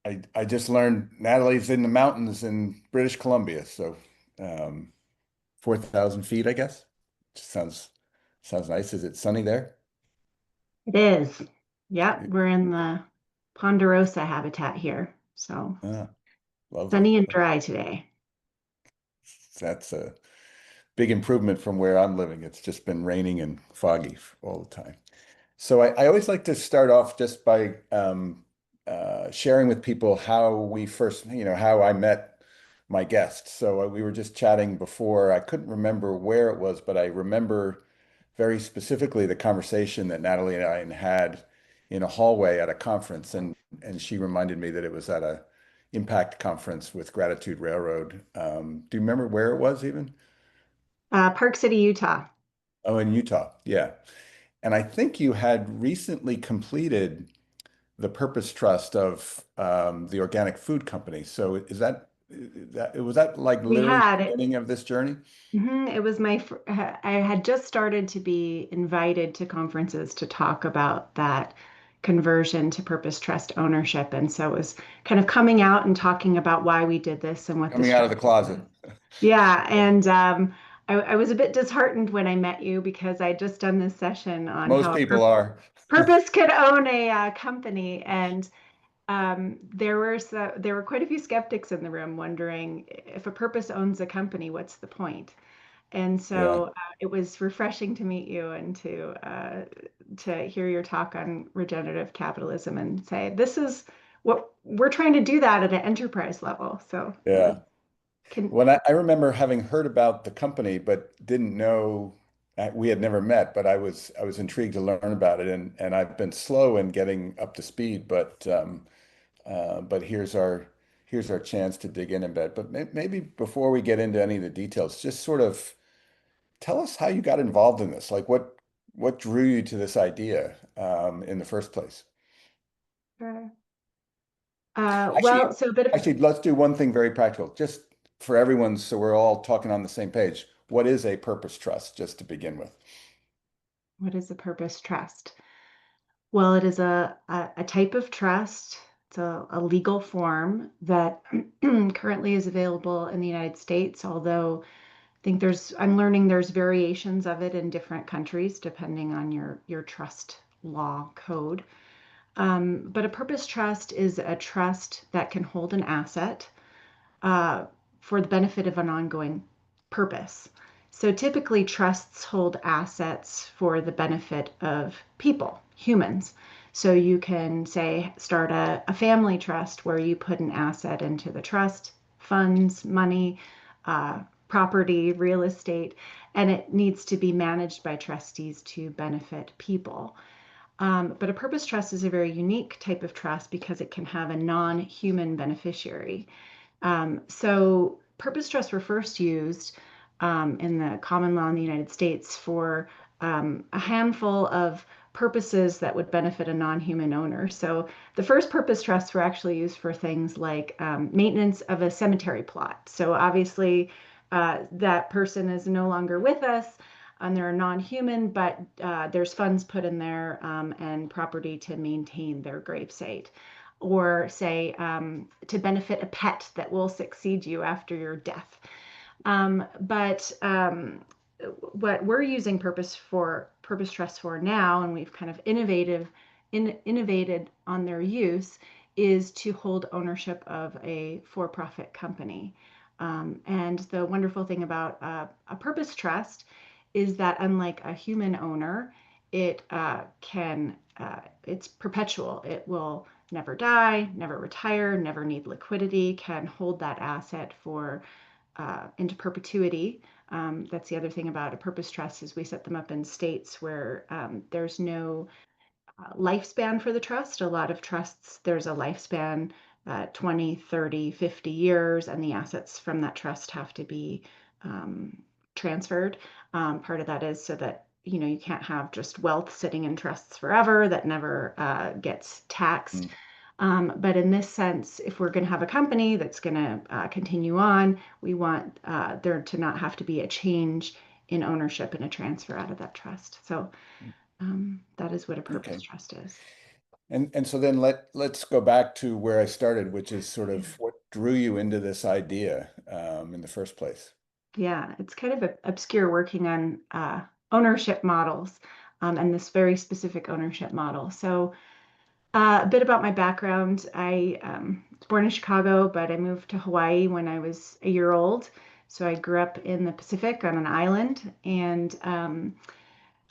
I just learned Natalie's in the mountains in British Columbia, so um, 4,000 feet, I guess. Sounds nice. Is it sunny there? It is. Yep, we're in the Ponderosa habitat here. So Ah, lovely. sunny and dry today. That's a big improvement from where I'm living. It's just been raining and foggy all the time. So I always like to start off just by sharing with people how we first, how I met my guest. So we were just chatting before. I couldn't remember where it was, but I remember very specifically the conversation that Natalie and I had in a hallway at a conference, and she reminded me that it was at a impact conference with Gratitude Railroad. Do you remember where it was even? Park City, Utah. Oh, in Utah. Yeah. And I think you had recently completed the purpose trust of the organic food company. So was that like We literally the had it. beginning of this journey? It was I had just started to be invited to conferences to talk about that conversion to purpose trust ownership. And so it was kind of coming out and talking about why we did this and what the Coming out of the strategy closet. was. Yeah, and I was a bit disheartened when I met you because I just done this session on Most how people are. purpose could own a company, and there were quite a few skeptics in the room wondering if a purpose owns a company, what's the point? And Yeah. so it was refreshing to meet you and to hear your talk on regenerative capitalism and say this is what we're trying to do that at an enterprise level. So it was Yeah. can When I remember having heard about the company, but didn't know we had never met, but I was intrigued to learn about it, and I've been slow in getting up to speed, but here's our chance to dig in a bit. But maybe before we get into any of the details, just sort of tell us how you got involved in this. Like what drew you to this idea in the first place? uh, Actually, well, so a bit of actually, let's do one thing very practical, just for everyone, so we're all talking on the same page. What is a purpose trust, just to begin with? what is a purpose trust? Well, it is a type of trust. It's a legal form that currently is available in the United States, although I'm learning there's variations of it in different countries depending on your trust law code. But a purpose trust is a trust that can hold an asset uh, for the benefit of an ongoing purpose. So typically, trusts hold assets for the benefit of people, humans. So you can say, start a family trust where you put an asset into the trust, funds, money, property, real estate, and it needs to be managed by trustees to benefit people. But a purpose trust is a very unique type of trust because it can have a non human beneficiary. So purpose trusts were first used in the common law in the United States for a handful of purposes that would benefit a non-human owner. So the first purpose trusts were actually used for things like maintenance of a cemetery plot. So obviously that person is no longer with us and they're non-human, but there's funds put in there and property to maintain their gravesite or say to benefit a pet that will succeed you after your death. But what we're using purpose trust for now, and we've kind of innovated on their use, is to hold ownership of a for-profit company. And the wonderful thing about a purpose trust is that unlike a human owner, it's perpetual. It will never die, never retire, never need liquidity, can hold that asset for into perpetuity. That's the other thing about a purpose trust is we set them up in states where there's no lifespan for the trust. A lot of trusts, there's a lifespan 20, 30, 50 years, and the assets from that trust have to be um, transferred. Part of that is so that you can't have just wealth sitting in trusts forever that never gets taxed. Mm, But in this sense, if we're going to have a company that's going to continue on, we want there to not have to be a change in ownership and a transfer out of that trust. So that is what a purpose okay. trust is. And so then let's go back to where I started, which is sort of what drew you into this idea in the first place. Yeah, it's kind of obscure working on ownership models and this very specific ownership model. So, a bit about my background. I was born in Chicago, but I moved to Hawaii when I was a year old. So, I grew up in the Pacific on an island and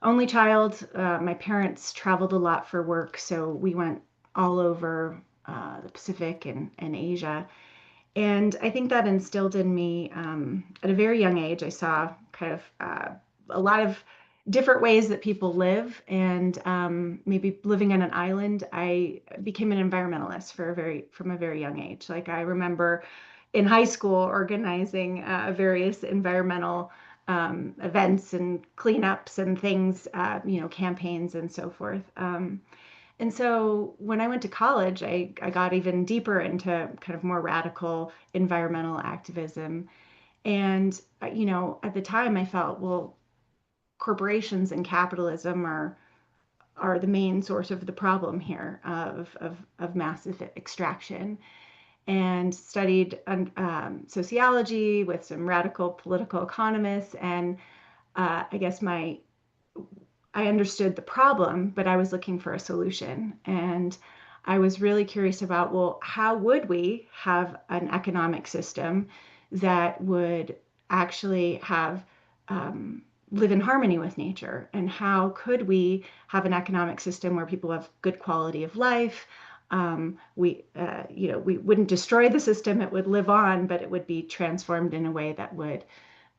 only child. My parents traveled a lot for work, so we went all over the Pacific and Asia. And I think that instilled in me at a very young age. I saw kind of a lot of different ways that people live, and maybe living on an island, I became an environmentalist from a very young age. Like I remember in high school organizing various environmental events and cleanups and things, campaigns and so forth. And so when I went to college, I got even deeper into kind of more radical environmental activism. And, at the time I felt, well, corporations and capitalism are the main source of the problem here of massive extraction, and studied sociology with some radical political economists. And I guess I understood the problem, but I was looking for a solution. And I was really curious about, well, how would we have an economic system that would actually have live in harmony with nature? And how could we have an economic system where people have good quality of life? We wouldn't destroy the system; it would live on, but it would be transformed in a way that would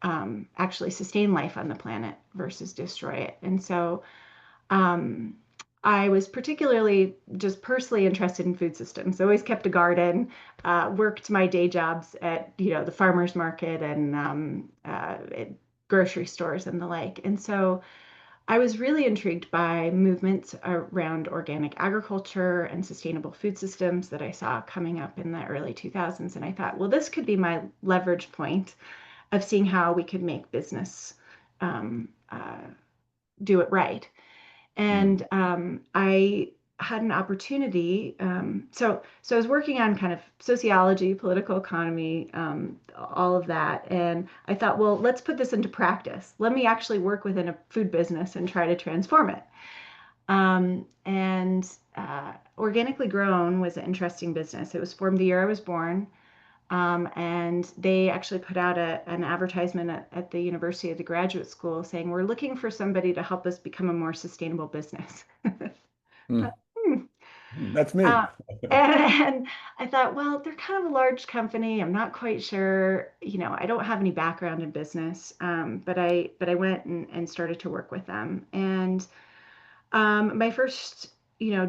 actually sustain life on the planet versus destroy it. And so um, I was particularly just personally interested in food systems. I always kept a garden, worked my day jobs at the farmers market and at grocery stores and the like. And so I was really intrigued by movements around organic agriculture and sustainable food systems that I saw coming up in the early 2000s. And I thought, well, this could be my leverage point of seeing how we could make business um, do it right. Mm. And I had an opportunity. So I was working on kind of sociology, political economy, all of that. And I thought, well, let's put this into practice. Let me actually work within a food business and try to transform it. And Organically Grown was an interesting business. It was formed the year I was born. And they actually put out an advertisement at the University of the Graduate School saying, we're looking for somebody to help us become a more sustainable business. Mm. Hmm. That's Uh, me. and I thought, well, they're kind of a large company. I'm not quite sure. I don't have any background in business, but I went and started to work with them. And my first,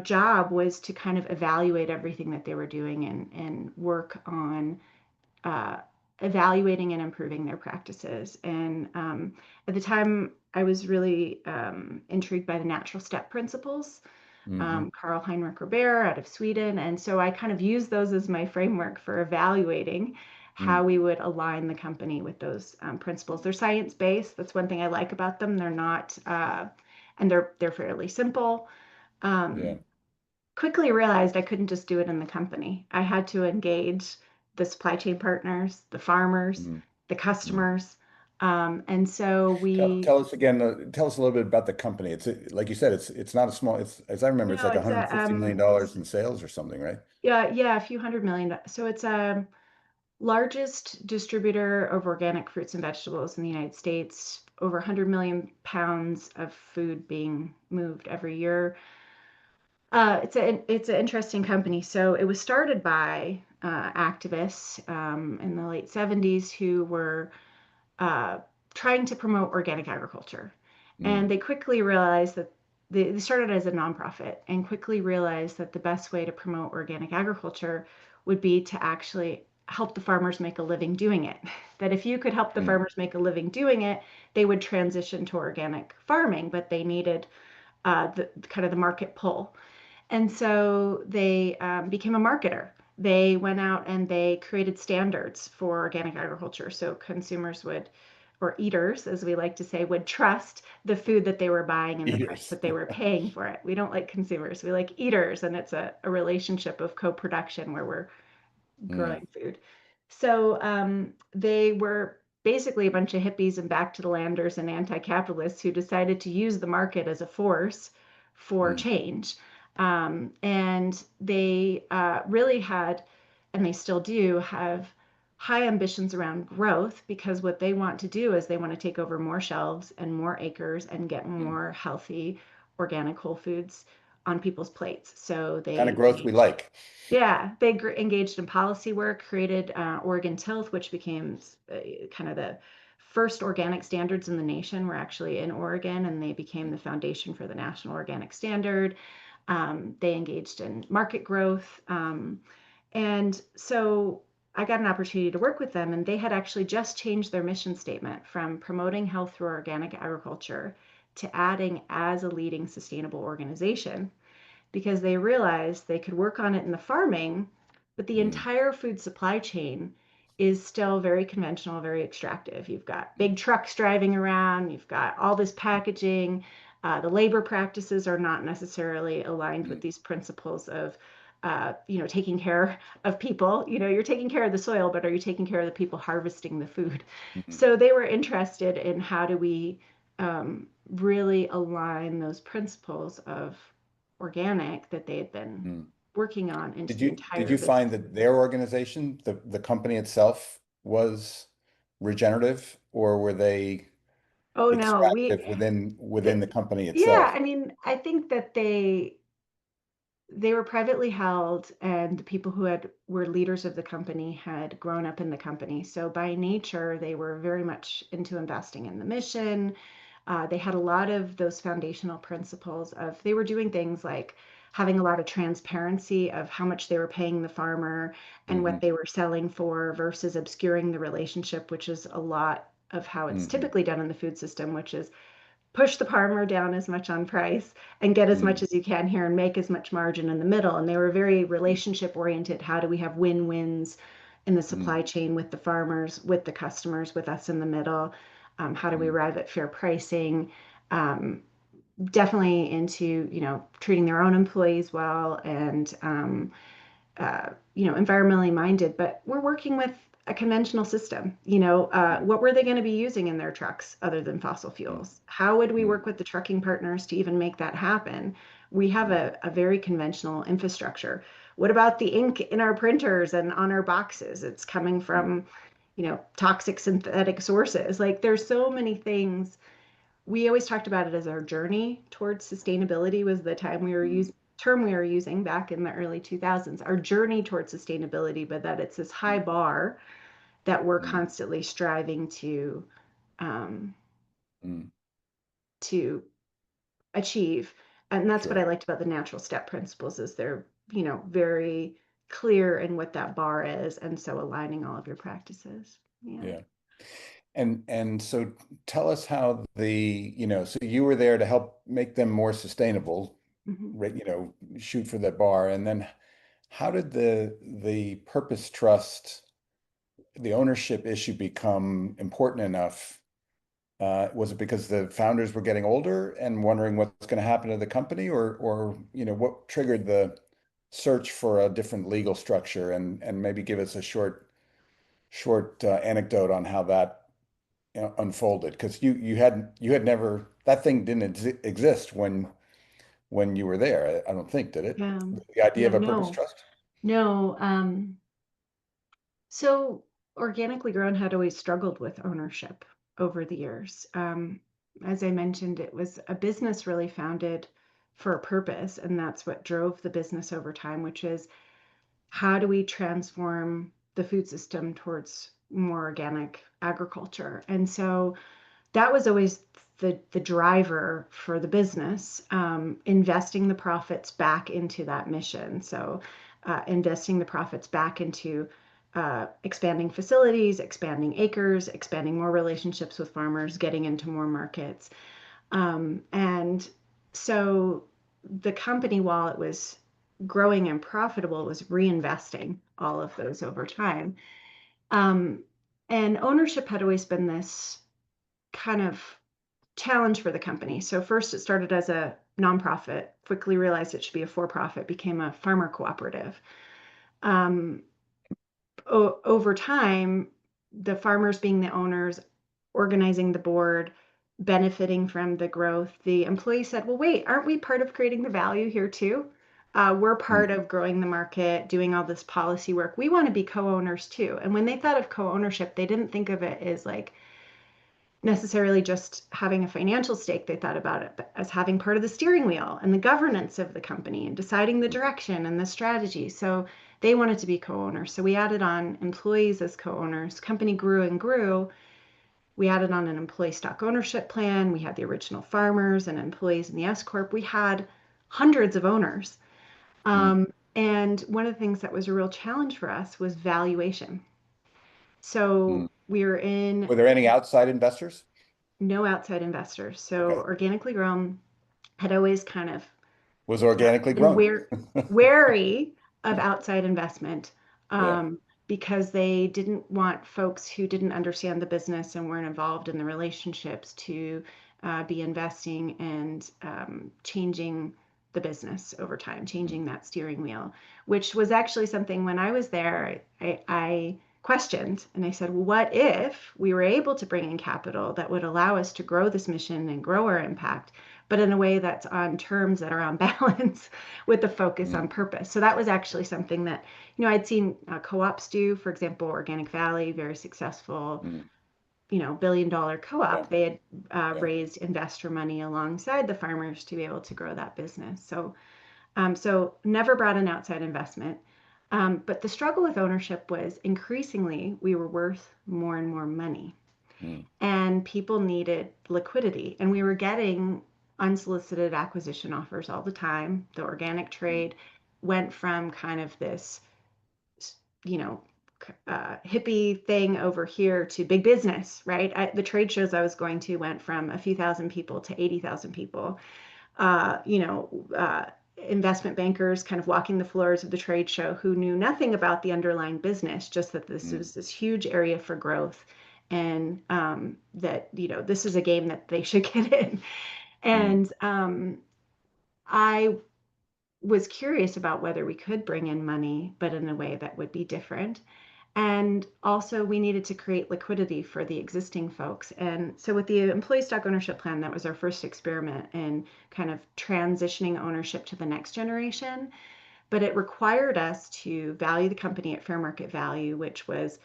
job was to kind of evaluate everything that they were doing and work on uh, evaluating and improving their practices. And at the time, I was really intrigued by the natural step principles, Hmm. Carl Heinrich Robert out of Sweden. And so I kind of used those as my framework for evaluating how Mm. we would align the company with those principles. They're science based. That's one thing I like about them. They're not, and they're fairly simple. Yeah. Um, Quickly realized I couldn't just do it in the company. I had to engage the supply chain partners, the farmers, Mm. the Mm. customers. And so Tell, we, tell us again, tell us a little bit about the company. Like you said, it's not a small, it's as I remember, it's no, like it's $150 million it's in sales or something, right? yeah, a few hundred million. So it's largest distributor of organic fruits and vegetables in the United States. Over 100 million pounds of food being moved every year. It's an interesting company. So it was started by activists in the late 70s who were uh, trying to promote organic agriculture. And Mm. they quickly realized that they started as a nonprofit and quickly realized that the best way to promote organic agriculture would be to actually help the farmers make a living doing it. That if you could help the Mm. farmers make a living doing it, they would transition to organic farming, but they needed the kind of the market pull. And so they became a marketer. They went out and they created standards for organic agriculture so consumers would or eaters, as we like to say, would trust the food that they were buying and the price Eaters. that they were paying for it. We don't like consumers, we like eaters, and it's a relationship of co-production where we're Mm, growing food. So they were basically a bunch of hippies and back to the landers and anti-capitalists who decided to use the market as a force for mm, change. And they really had, and they still do have, high ambitions around growth, because what they want to do is they want to take over more shelves and more acres and get mm. more healthy organic whole foods on people's plates. So Kind of they growth we engaged, like. yeah, they engaged in policy work, created Oregon Tilth, which became kind of the first organic standards in the nation were actually in Oregon, and they became the foundation for the National Organic Standard. They engaged in market growth. And so I got an opportunity to work with them, and they had actually just changed their mission statement from promoting health through organic agriculture to adding as a leading sustainable organization, because they realized they could work on it in the farming, but the Mm, entire food supply chain is still very conventional, very extractive. You've got mm, big trucks driving around, you've got all this packaging. The labor practices are not necessarily aligned with mm, these principles of, taking care of people. You're taking care of the soil, but are you taking care of the people harvesting the food? mm, So they were interested in how do we really align those principles of organic that they had been mm. working on into Did the did entire you find business. that their organization, the company itself, was regenerative, or were they Oh no, extractive within the company yeah, itself? I mean, I think that they were privately held, and the people who had were leaders of the company had grown up in the company. So by nature, they were very much into investing in the mission. They had a lot of those foundational principles of, they were doing things like having a lot of transparency of how much they were paying the farmer and Hmm. what they were selling for versus obscuring the relationship, which is a lot of how it's Hmm. typically done in the food system, which is push the farmer down as much on price and get as much Hmm. as you can here and make as much margin in the middle. And they were very relationship oriented. How do we have win-wins in the Hmm. supply chain with the farmers, with the customers, with us in the middle? How do we Hmm. arrive at fair pricing? Um, Definitely into, treating their own employees well, and environmentally minded, but we're working with a conventional system. Hmm. What were they going to be using in their trucks other than fossil Hmm. fuels? How would we Hmm. work with the trucking partners to even make that happen? We have Hmm. a very conventional infrastructure. What about the ink in our printers and on our boxes? It's coming Hmm. from, toxic synthetic sources. Like, there's so many things. We always talked about it as our journey towards sustainability was the time we were Hmm. using term we were using back in the early 2000s, our journey towards sustainability, but that it's this high bar that we're Hmm. constantly striving um, Hmm. to achieve. And that's what I Sure. liked about the natural step principles is they're, very clear in what that bar is. And so aligning all of your practices. Yeah. Yeah. And so tell us how so you were there to help make them more sustainable, Hmm. right, shoot for that bar. And then how did the purpose trust, the ownership issue become important enough? Was it because the founders were getting older and wondering what's going to happen to the company, or what triggered the search for a different legal structure? And maybe give us a short anecdote on how that unfolded, because you had never, that thing didn't exist when you were there. I don't think, did it? Yeah. The idea Yeah. of a purpose No, trust? no. So organically grown had always struggled with ownership over the years. As I mentioned, it was a business really founded for a purpose, and that's what drove the business over time, which is how do we transform the food system towards more organic agriculture? And so that was always the driver for the business, investing the profits back into that mission. So, investing the profits back into expanding facilities, expanding acres, expanding more relationships with farmers, getting into more markets. And so the company, while it was growing and profitable, was reinvesting all of those over time. Um, and ownership had always been this. kind of challenge for the company. So first it started as a nonprofit, quickly realized it should be a for-profit, became a farmer cooperative. Um, over time, the farmers being the owners, organizing the board, benefiting from the growth, the employees said, well, wait, aren't we part of creating the value here too? We're part mm, of growing the market, doing all this policy work. We want to be co-owners too. And when they thought of co-ownership, they didn't think of it as like necessarily just having a financial stake. They thought about it as having part of the steering wheel and the governance of the company and deciding the mm, direction and the strategy. So they wanted to be co-owners. So we added on employees as co-owners. Company grew and grew. We added on an employee stock ownership plan. We had the original farmers and employees in the S Corp. We had hundreds of owners. mm, And one of the things that was a real challenge for us was valuation. mm. So we were in Were there any outside investors? no outside investors. So Okay. organically grown had always kind of Was organically been grown. wary of outside investment, Yeah. um, because they didn't want folks who didn't understand the business and weren't involved in the relationships to be investing and changing the business over time, Mm, changing that steering wheel, which was actually something when I was there, I questioned and I said, well, what if we were able to bring in capital that would allow us to grow this mission and grow our impact, but in a way that's on terms that are on balance with the focus mm, on purpose. So that was actually something that, I'd seen co-ops do, for example, Organic Valley, very successful, mm. $1 billion Yeah. co-op. They had Yeah. raised investor money alongside the farmers to be able to grow that business. So never brought in outside investment. But the struggle with ownership was increasingly we were worth more and more money, Mm, and people needed liquidity. And we were getting unsolicited acquisition offers all the time. The organic mm, trade went from kind of this, you know, hippie thing over here to big business, right? The trade shows I was going to went from a few thousand people to 80,000 people. Uh, you know, uh, Investment bankers kind of walking the floors of the trade show who knew nothing about the underlying business, just that this mm, was this huge area for growth, and that this is a game that they should get in. mm, And I was curious about whether we could bring in money, but in a way that would be different. And also, we needed to create liquidity for the existing folks. And so, with the employee stock ownership plan, that was our first experiment in kind of transitioning ownership to the next generation. But it required us to value the company at fair market value, which was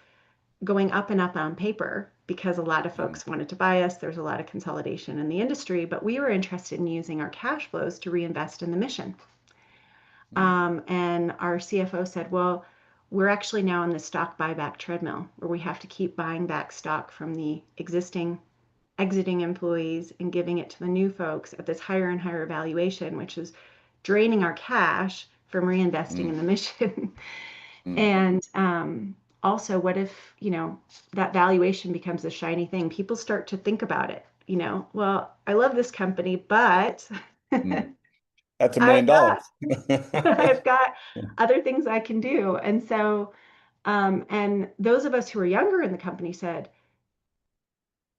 going up and up on paper because a lot of mm, folks wanted to buy us. There's a lot of consolidation in the industry, but we were interested in using our cash flows to reinvest in the mission. mm, And our CFO said, well, we're actually now in the stock buyback treadmill where we have to keep buying back stock from the existing exiting employees and giving it to the new folks at this higher and higher valuation, which is draining our cash from reinvesting mm, in the mission. mm, And also, what if, that valuation becomes a shiny thing? People start to think about it, well, I love this company, but mm. That's $1 million I've got dollars. I've got other things I can do. And so, and those of us who are younger in the company said,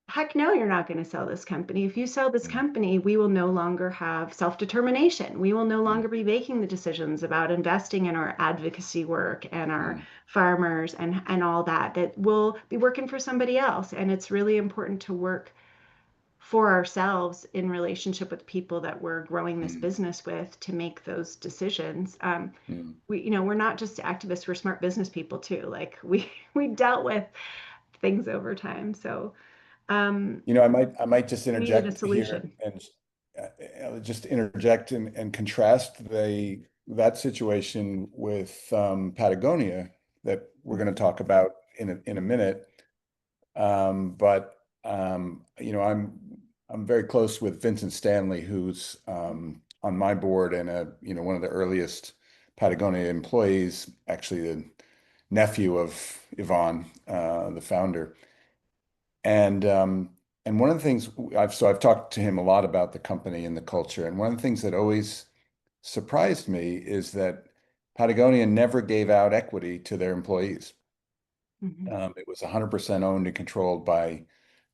heck no, you're not going to sell this company. If you sell this Mm, company, we will no longer have self-determination. We will no mm, longer be making the decisions about investing in our advocacy work and our mm, farmers and all that, that will be working for somebody else. And it's really important to work for ourselves in relationship with people that we're growing this mm, business with to make those decisions. mm. We're not just activists, we're smart business people too. Like we dealt with things over time. So I might just we needed a interject here solution. and just interject and contrast that situation with Patagonia that we're going to talk about in a minute. But I'm very close with Vincent Stanley, who's on my board and one of the earliest Patagonia employees, actually the nephew of Yvonne, the founder. And one of the things I've talked to him a lot about the company and the culture. And one of the things that always surprised me is that Patagonia never gave out equity to their employees. Mhm. It was 100% owned and controlled by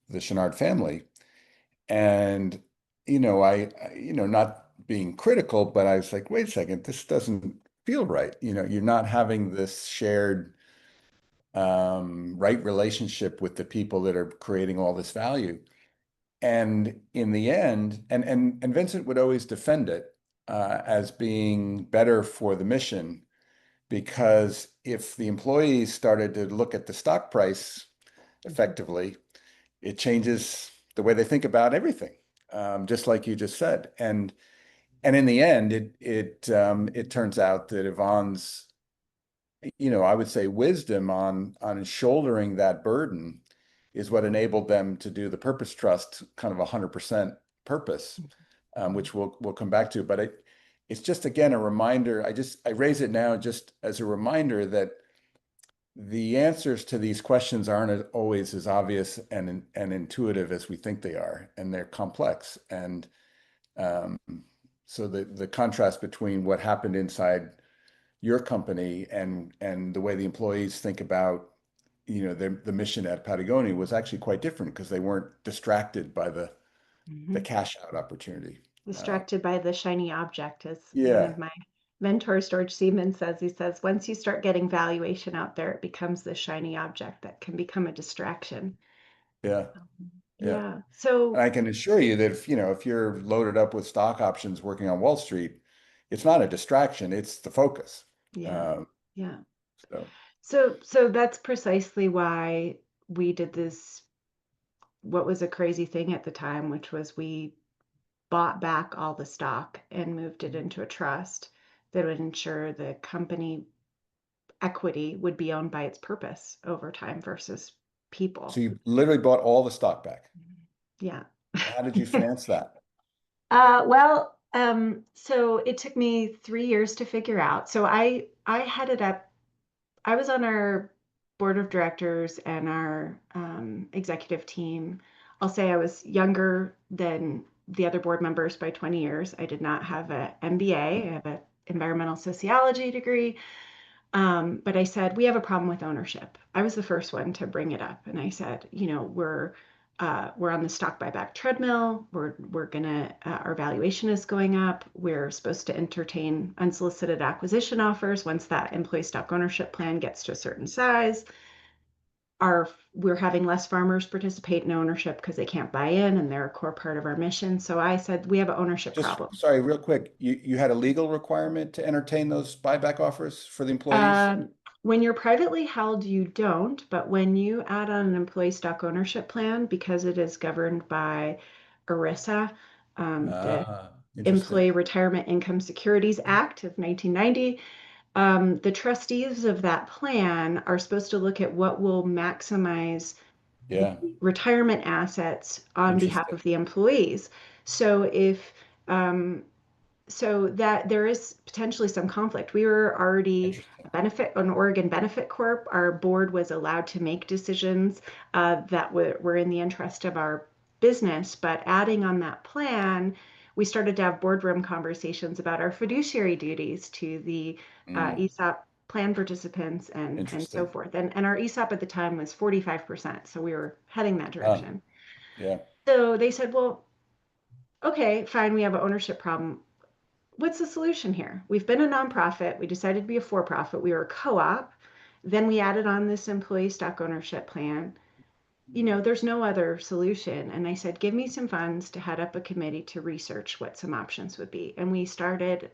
the Chenard family. And, not being critical, but I was like, wait a second, this doesn't feel right. You're not having this shared right relationship with the people that are creating all this value. And in the end, and Vincent would always defend it as being better for the mission, because if the employees started to look at the stock price Mhm. effectively, it changes the way they think about everything, just like you just said. And in the end, it turns out that Yvonne's, I would say wisdom on shouldering that burden is what enabled them to do the purpose trust, kind of 100% purpose, which we'll come back to. But it's just again a reminder. I raise it now just as a reminder that the answers to these questions aren't always as obvious and intuitive as we think they are, and they're complex. And um, so the contrast between what happened inside your company and the way the employees think about, the mission at Patagonia was actually quite different because they weren't distracted by the Mhm. cash out opportunity. Uh, Distracted by the shiny object, as one yeah, of my mentors, George Siemens, says. He says, once you start getting valuation out there, it becomes the shiny object that can become a distraction. yeah, yeah. Yeah. And So, I can assure you that if you're loaded up with stock options working on Wall Street, it's not a distraction, it's the focus. yeah, Um, yeah. so So that's precisely why we did this, what was a crazy thing at the time, which was we bought back all the stock and moved it into a trust that would ensure the company equity would be owned by its purpose over time versus so people. you literally bought all the stock back. Yeah. How did you finance that? So it took me 3 years to figure out. So I headed up, I was on our board of directors and our executive team. I'll say I was younger than the other board members by 20 years. I did not have an MBA. I have an environmental sociology degree. But I said, we have a problem with ownership. I was the first one to bring it up. And I said, we're on the stock buyback treadmill. We're gonna, our valuation is going up. We're supposed to entertain unsolicited acquisition offers once that employee stock ownership plan gets to a certain size. We're having less farmers participate in ownership because they can't buy in and they're a core part of our mission. So I said, we have an ownership Just problem. sorry, real quick. You had a legal requirement to entertain those buyback offers for the employees? Um, when you're privately held, you don't, but when you add on an employee stock ownership plan, because it is governed by ERISA, the Interesting. Employee Retirement Income Securities Act of 1990, the trustees of that plan are supposed to look at what will maximize the Yeah, retirement assets on behalf interesting. of the employees. So if so that there is potentially some conflict. We were already Interesting. an Oregon Benefit Corp. Our board was allowed to make decisions that were in the interest of our business, but adding on that plan, we started to have boardroom conversations about our fiduciary duties to the Mm, ESOP plan participants and so interesting. forth. And our ESOP at the time was 45%, so we were heading that Huh. direction. Yeah. So they said, well, okay, fine, we have an ownership problem. What's the solution here? We've been a nonprofit. We decided to be a for profit. We were a co op. Then we added on this employee stock ownership plan. There's no other solution. And I said, give me some funds to head up a committee to research what some options would be. And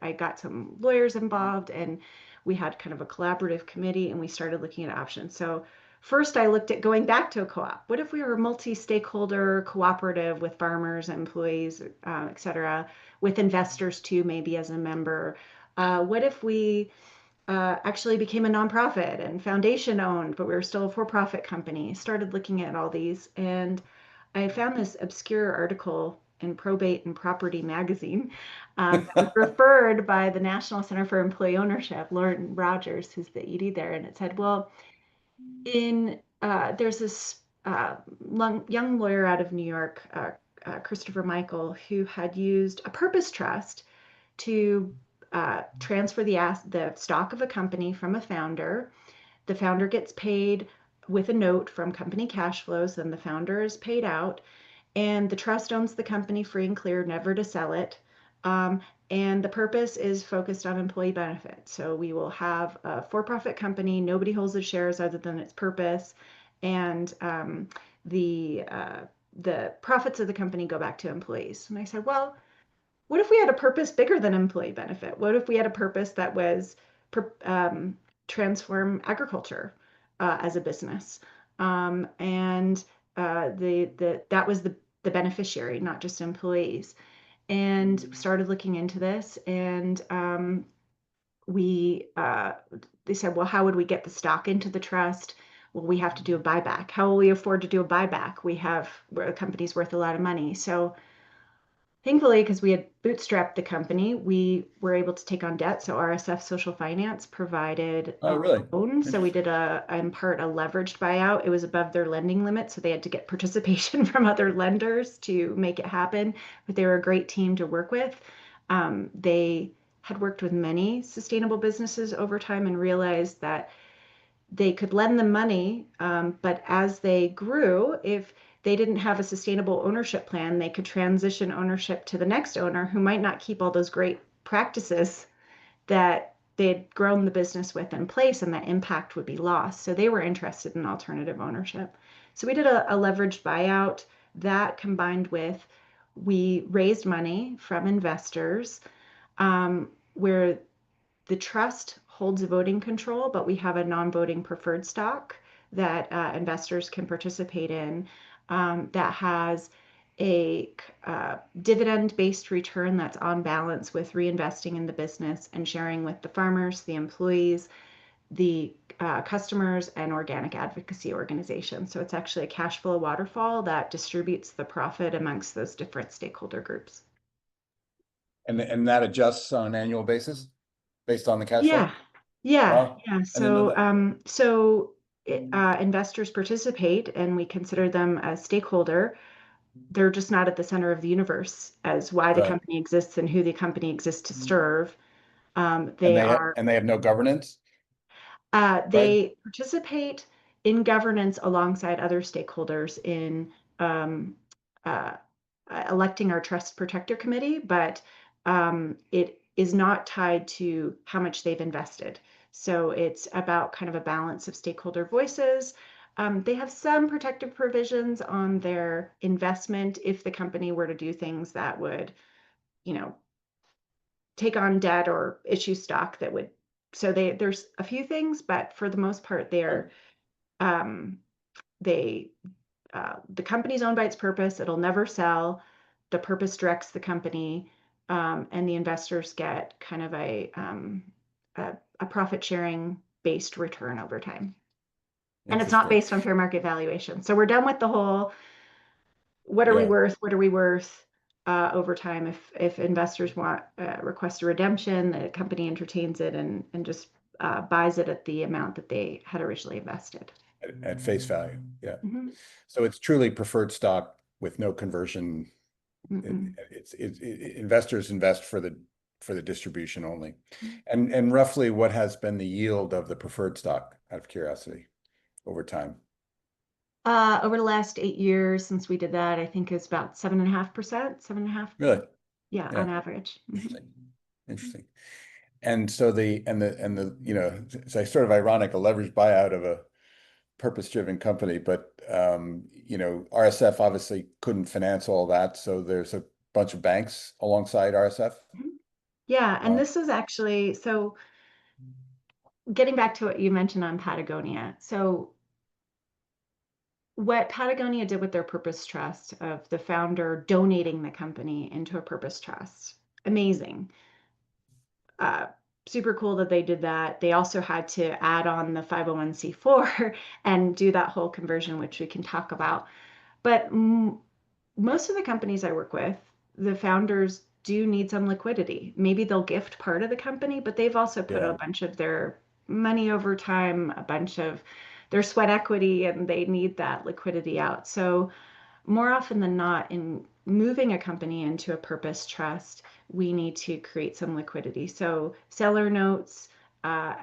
I got some lawyers involved and we had kind of a collaborative committee and we started looking at options. So first I looked at going back to a co-op. What if we were multi-stakeholder cooperative with farmers, employees, et cetera, with investors too, maybe as a member? What if we actually became a nonprofit and foundation owned, but we were still a for profit company? Started looking at all these, and I found this obscure article in Probate and Property magazine that was referred by the National Center for Employee Ownership, Lauren Rogers, who's the ED there, and it said, well, in there's this young lawyer out of New York, Christopher Michael, who had used a purpose trust to transfer the stock of a company from a founder. The founder gets paid with a note from company cash flows, then the founder is paid out, and the trust owns the company free and clear, never to sell it. Um, and the purpose is focused on employee benefit. So we will have a for-profit company. Nobody holds the shares other than its purpose, and the uh, the profits of the company go back to employees. And I said, well, what if we had a purpose bigger than employee benefit? What if we had a purpose that was um, transform agriculture as a business? And that was the beneficiary, not just employees. And started looking into this, and we they said, well, how would we get the stock into the trust? Well, we have to do a buyback. How will we afford to do a buyback? The company's worth a lot of money, so thankfully, because we had bootstrapped the company, we were able to take on debt. So RSF Social Finance provided Oh, a really? loan. So we Interesting. did in part, a leveraged buyout. It was above their lending limit, so they had to get participation from other lenders to make it happen. But they were a great team to work with. They had worked with many sustainable businesses over time and realized that they could lend them money, but as they grew, if they didn't have a sustainable ownership plan, they could transition ownership to the next owner who might not keep all those great practices that they had grown the business with in place, and that impact would be lost. So they were interested in alternative ownership. So we did a leveraged buyout that combined with we raised money from investors where the trust holds voting control, but we have a non-voting preferred stock that investors can participate in that has a dividend-based return that's on balance with reinvesting in the business and sharing with the farmers, the employees, the customers, and organic advocacy organizations. So it's actually a cash flow waterfall that distributes the profit amongst those different stakeholder groups. And that adjusts on an annual basis based on the cash Yeah, flow? yeah, Wow. yeah. I didn't know that. Investors participate, and we consider them a stakeholder. They're just not at the center of the universe as why the Right. company exists and who the company exists to serve. And They are they have no governance, right? they participate in governance alongside other stakeholders in um, uh, electing our Trust Protector Committee, but it is not tied to how much they've invested. So it's about kind of a balance of stakeholder voices. They have some protective provisions on their investment if the company were to do things that would, you know, take on debt or issue stock that would. So there's a few things, but for the most part, Sure. um, they the company's owned by its purpose. It'll never sell. The purpose directs the company, and the investors get kind of a profit sharing based return over time. And it's not Interesting. based on fair market valuation. So we're done with the whole what are we Yeah. worth? What are we worth? Over time, if investors want request a redemption, the company entertains it and just buys it at the amount that they had originally invested. At face value. Yeah. Mhm. So it's truly preferred stock with no conversion. Mm-mm. Investors invest for the distribution only. And roughly what has been the yield of the preferred stock out of curiosity over time? Over the last 8 years since we did that, I think it's about 7.5%, 7.5, Really? yeah, Yeah. on average. Interesting. Interesting. And so it's like sort of ironic, a leveraged buyout of a purpose-driven company, but RSF obviously couldn't finance all that, so there's a bunch of banks alongside RSF. Mhm. Yeah, and Wow. this is actually so getting back to what you mentioned on Patagonia. So what Patagonia did with their purpose trust of the founder donating the company into a purpose trust, amazing. Uh, Super cool that they did that. They also had to add on the 501(c)(4) and do that whole conversion, which we can talk about. But most of the companies I work with, the founders do need some liquidity. Maybe they'll gift part of the company, but they've also put a Yeah. bunch of their money over time, a bunch of their sweat equity, and they need that liquidity out. So more often than not, in moving a company into a purpose trust, we need to create some liquidity. So seller notes,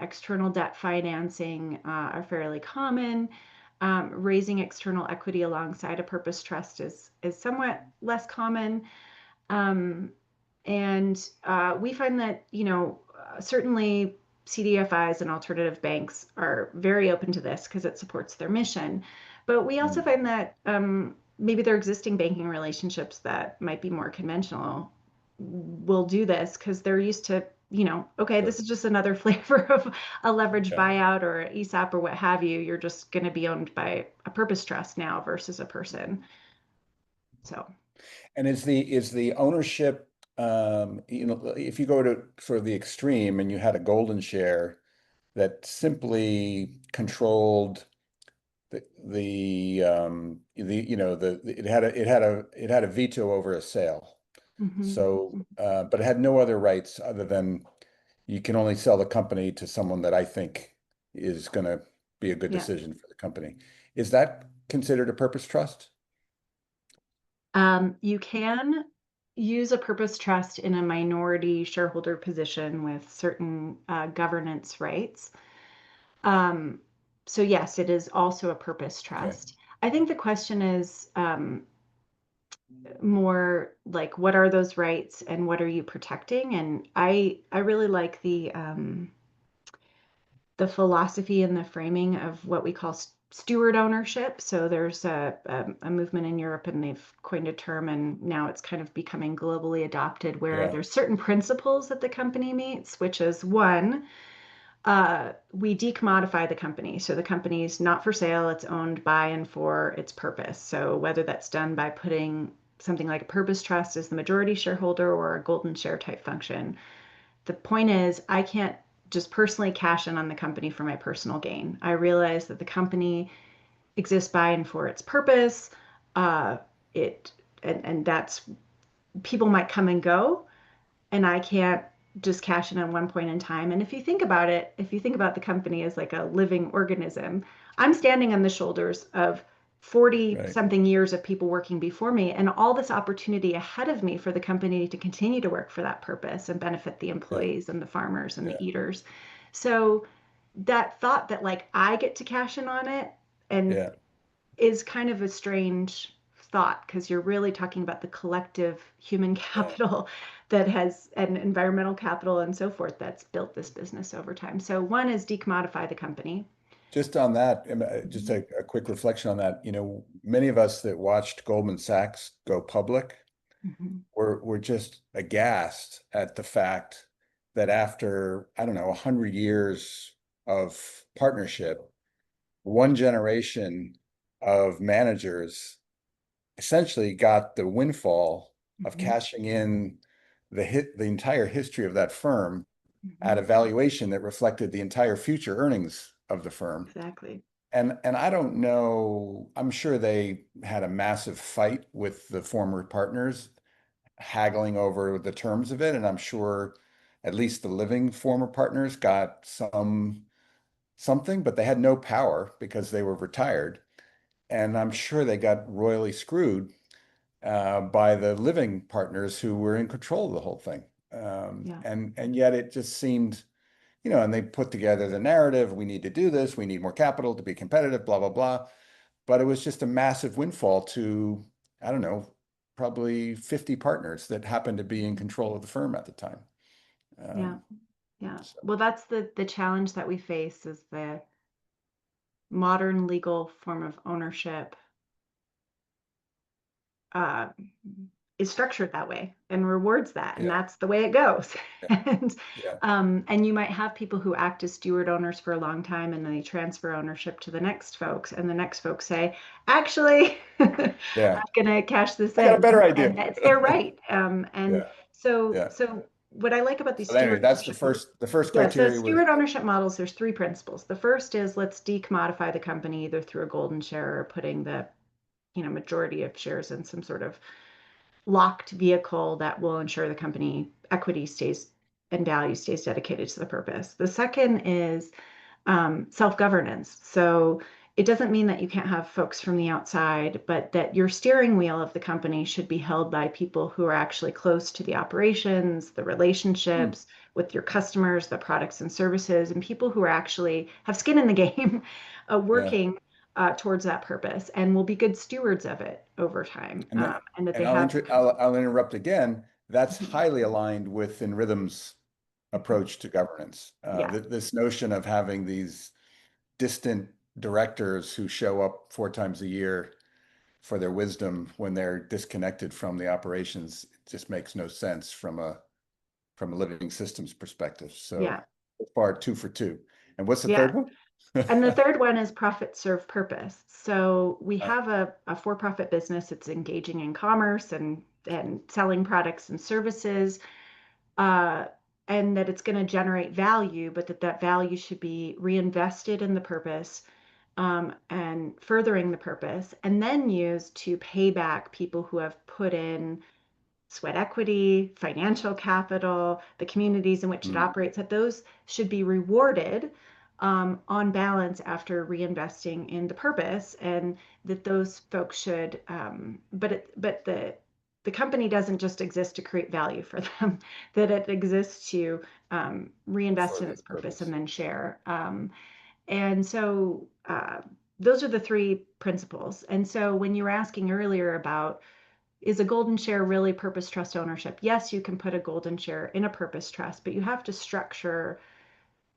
external debt financing are fairly common. raising external equity alongside a purpose trust is somewhat less common. Um, and we find that, certainly CDFIs and alternative banks are very open to this because it supports their mission. But we also Mm, find that maybe their existing banking relationships that might be more conventional will do this because they're used to, okay, sure. this is just another flavor of a leveraged Yeah. buyout or ESOP or what have you. You're just going to be owned by a purpose trust now versus a person. So, And is the ownership, if you go to sort of the extreme and you had a golden share that simply controlled it had a veto over a sale. mhm, So, but it had no other rights other than you can only sell the company to someone that I think is going to be a good yeah. decision for the company. Is that considered a purpose trust? You can use a purpose trust in a minority shareholder position with certain governance rights. Um, so yes, it is also a purpose Okay, trust. I think the question is more like, what are those rights and what are you protecting? And I really like the philosophy and the framing of what we call steward ownership. So there's a movement in Europe and they've coined a term and now it's kind of becoming globally adopted where yeah, there's certain principles that the company meets, which is one, we decommodify the company. So the company's not for sale, it's owned by and for its purpose. So whether that's done by putting something like a purpose trust as the majority shareholder or a golden share type function, the point is, I can't just personally cash in on the company for my personal gain. I realize that the company exists by and for its purpose. Uh, it and that's people might come and go, and I can't just cash in on one point in time. And if you think about it, if you think about the company as like a living organism, I'm standing on the shoulders of 40 right. something years of people working before me and all this opportunity ahead of me for the company to continue to work for that purpose and benefit the Yeah, employees and the farmers and the yeah, eaters. So that thought that like I get to cash in on it and yeah, is kind of a strange thought because you're really talking about the collective human yeah. capital that has and environmental capital and so forth that's built this business over time. So one is decommodify the company. Just on that, just Mhm. a quick reflection on that. Many of us that watched Goldman Sachs go public Mhm. were just aghast at the fact that after, I don't know, 100 years of partnership, one generation of managers essentially got the windfall of Mhm. cashing in the entire history of that firm at a Mhm. valuation that reflected the entire future earnings of the firm. Exactly. And I don't know, I'm sure they had a massive fight with the former partners, haggling over the terms of it. And I'm sure at least the living former partners got something, but they had no power because they were retired. And I'm sure they got royally screwed by the living partners who were in control of the whole thing. Yeah. And yet it just seemed, and they put together the narrative, we need to do this, we need more capital to be competitive, blah, blah, blah. But it was just a massive windfall to, I don't know, probably 50 partners that happened to be in Mhm. control of the firm at the time. Yeah. Um, Yeah. so Well, that's the challenge that we face is the modern legal form of ownership uh, is structured that way and rewards that, and yeah, that's the way it goes. yeah, and yeah, and you might have people who act as steward owners for a long time, and then they transfer ownership to the next folks, and the next folks say, "Actually, I'm yeah. gonna cash this I got a in," better and idea. it's their right. And Yeah, so yeah. so what I like about these So anyway, steward that's the ownership, first yeah, so criteria was steward ownership models, there's three principles. The first is let's decommodify the company either through a golden share or putting the majority of shares in some sort of locked vehicle that will ensure the company equity stays and value stays dedicated to the purpose. The second is self-governance. So it doesn't mean that you can't have folks from the outside, but that your steering wheel of the company should be held by people who are actually close to the operations, the hmm, relationships with your customers, the products and services, and people who are actually have skin in the game, yeah, working towards that purpose and will be good stewards of it over time. And that, And that they and have. I'll interrupt again. That's highly aligned with Rhythm's approach to governance. Yeah, This notion of having these distant directors who show up 4 times a year for their wisdom when they're disconnected from the operations, it just makes no sense from a living systems perspective. So yeah, far, two for two. And what's the yeah. third one? And the third one is profit serve purpose. So we Uh, have a for-profit business. It's engaging in commerce and selling products and services, uh, and that it's going to generate value, but that value should be reinvested in the purpose, and furthering the purpose, and then used to pay back people who have put in sweat equity, financial capital, the communities in which it mm, operates, that those should be rewarded, on balance after reinvesting in the purpose, and that those folks should, but the company doesn't just exist to create value for them, that it exists to, reinvest for in the its purpose and purpose. then share. And so those are the three principles. And so when you were asking earlier about, is a golden share really purpose trust ownership? Yes, you can put a golden share in a purpose trust, but you have to structure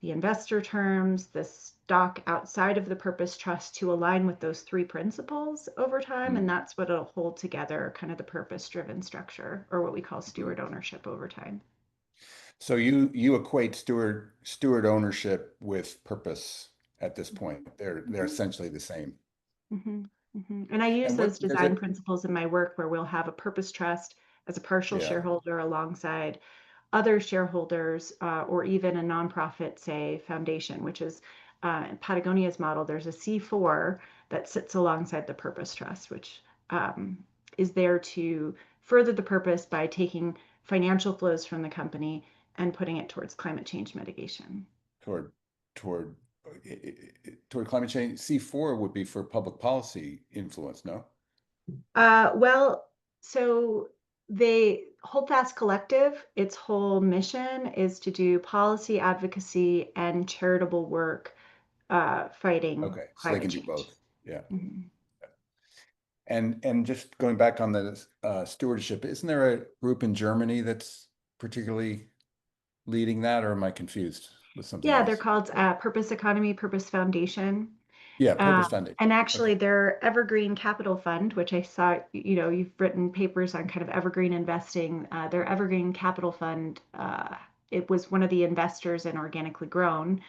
the investor terms, the stock outside of the purpose trust to align with those three principles over time. And Mm, that's what it'll hold together, kind of the purpose driven structure, or what we call mm. steward ownership over time. So you equate steward ownership with purpose at this point. They're Mm-hmm. essentially the same. Mm-hmm. Mm-hmm. And I use And those what does design it? principles in my work, where we'll have a purpose trust as a partial Yeah, shareholder alongside other shareholders, or even a nonprofit, say, foundation, which is, in Patagonia's model. There's a C4 that sits alongside the purpose trust, which, um, is there to further the purpose by taking financial flows from the company and putting it towards climate change mitigation. toward toward toward climate change. C4 would be for public policy influence, no? Well, so they Holdfast Collective, its whole mission is to do policy advocacy and charitable work, fighting Okay, so they climate can do change. both. Yeah. Mhm. And just going back on the stewardship, isn't there a group in Germany that's particularly leading that, or am I confused with something Yeah, they're else? called, Purpose Economy, Purpose Foundation. Yeah, Uh, Purpose Foundation. and actually, Okay. their Evergreen Capital Fund, which I saw, you've written papers on kind of evergreen investing. Their Evergreen Capital Fund, it was one of the investors in Organically Grown.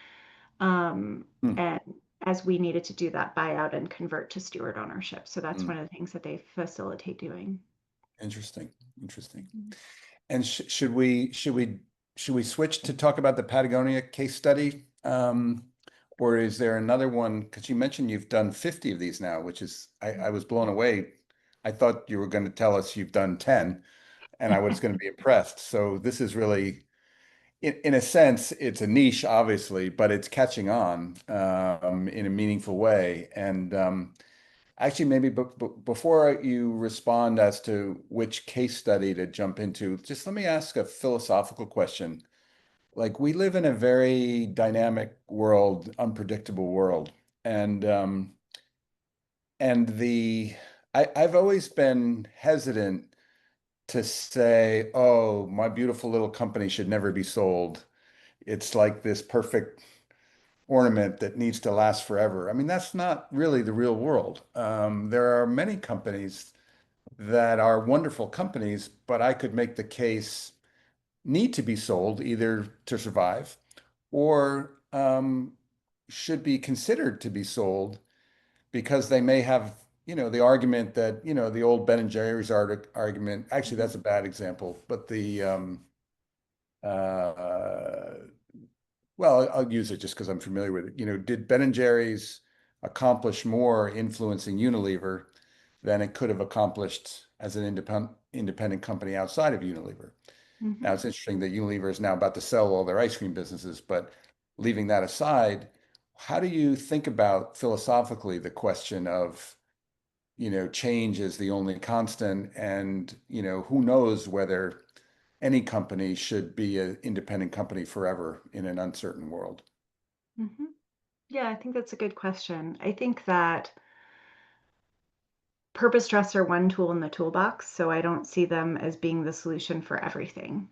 Um, Hmm. and as we needed to do that buyout and convert to steward ownership. So that's Hmm. one of the things that they facilitate doing. Interesting. Interesting. Mhm. And should we switch to talk about the Patagonia case study? Or is there another one? Because you mentioned you've done 50 of these now, which is I was blown away. I thought you were going to tell us you've done 10, and I was going to be impressed. So this is really, in a sense, it's a niche, obviously, but it's catching on in a meaningful way. And actually, maybe before you respond as to which case study to jump into, just let me ask a philosophical question. Like, we live in a very dynamic world, unpredictable world, and and the I've always been hesitant to say, "Oh, my beautiful little company should never be sold. It's like this perfect ornament that needs to last forever." I mean, that's not really the real world. There are many companies that are wonderful companies, but I could make the case need to be sold either to survive or should be considered to be sold because they may have, the argument that, the old Ben and Jerry's argument. Actually, Mhm. that's a bad example, but uh, well, I'll use it just because I'm familiar with it. Did Ben and Jerry's accomplish more influencing Unilever than it could have accomplished as an independent company outside of Unilever? Now, Mhm. it's interesting that Unilever is now about to sell all their ice cream businesses, but leaving that aside, how do you think about philosophically the question of, change is the only constant, and, who knows whether any company should be an independent company forever in an uncertain world? Mhm. Yeah, I think that's a good question. I think that purpose trusts are one tool in the toolbox, so I don't see them as being the solution for everything.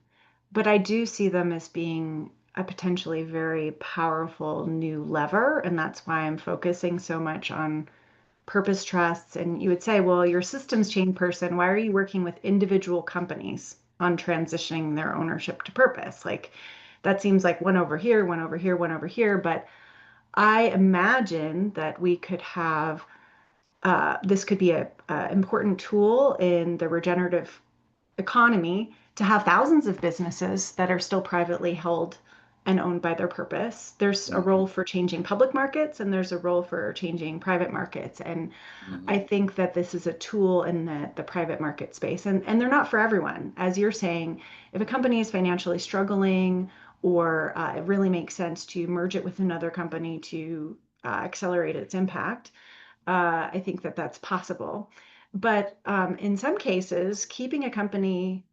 But I do see them as being a potentially very powerful new lever, and that's why I'm focusing so much on purpose trusts. And you would say, well, you're a systems change person. Why are you working with individual companies on transitioning their ownership to purpose? Like that seems like one over here, one over here, one over here. But I imagine that we could have this could be a important tool in the regenerative economy to have thousands of businesses that are still privately held and owned by their purpose. There's a role Mhm. for changing public markets and there's a role for changing private markets. And I Mhm. think that this is a tool in the private market space. And they're not for everyone. As you're saying, if a company is financially struggling or it really makes sense to merge it with another company to accelerate its impact, I think that that's possible. But in some cases, keeping a company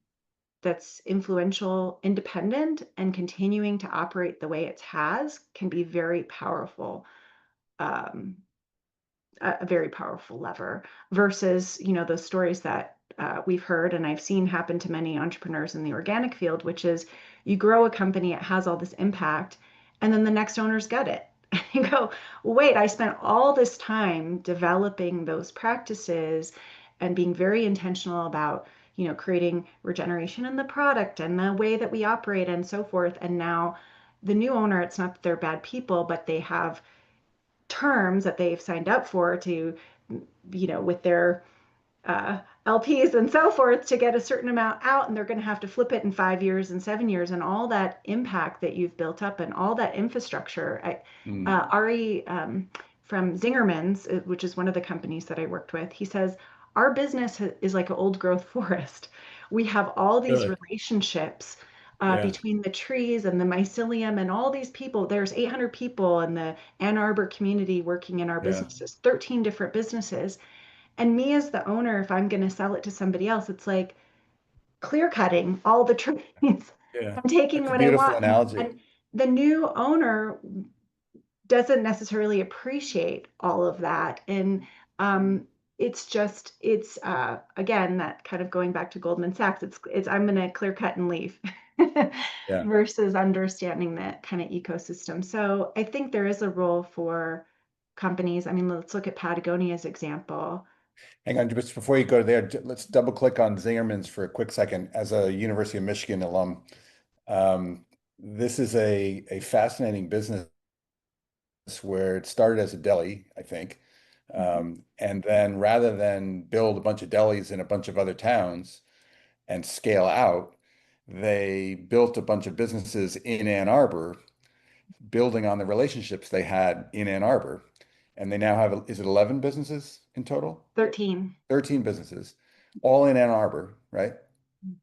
that's influential, independent, and continuing to operate the way it has can be very powerful, um, a very powerful lever versus, you know, those stories that we've heard and I've seen happen to many entrepreneurs in the organic field, which is you grow a company, it has all this impact, and then the next owners get it. And you go, well, wait, I spent all this time developing those practices and being very intentional about, you know, creating regeneration in the product and the way that we operate and so forth. And now the new owner, it's not that they're bad people, but they have terms that they've signed up for to, you know, with their LPs and so forth to get a certain amount out, and they're going to have to flip it in 5 years and 7 years, and all that impact that you've built up and all that infrastructure. Mhm. Ari from Zingerman's, which is one of the companies that I worked with, he says our business is like an old growth forest. We have all these Really? relationships Yeah. between the trees and the mycelium and all these people. There's 800 people in the Ann Arbor community working in our Yeah. businesses, 13 different businesses. And me as the owner, if I'm going to sell it to somebody else, it's like clear cutting all the trees Yeah. and taking That's a what I beautiful want. analogy. And the new owner doesn't necessarily appreciate all of that. And Mhm. um, it's just, it's again, that kind of going back to Goldman Sachs, it's I'm going to clear cut and leave Yeah. versus understanding that kind of ecosystem. So I think there is a role for companies. I mean, let's look at Patagonia's example. Hang on, just before you go there, let's double click on Zingerman's for a quick second. As a University of Michigan alum, this is a fascinating business where it started as a deli, I think. Mhm. And then rather than build a bunch of delis in a bunch of other towns and scale out, they built a bunch of businesses in Ann Arbor, building on the relationships they had in Ann Arbor. And they now have, is it 11 businesses in total? 13. 13 businesses, all in Ann Arbor, right? And,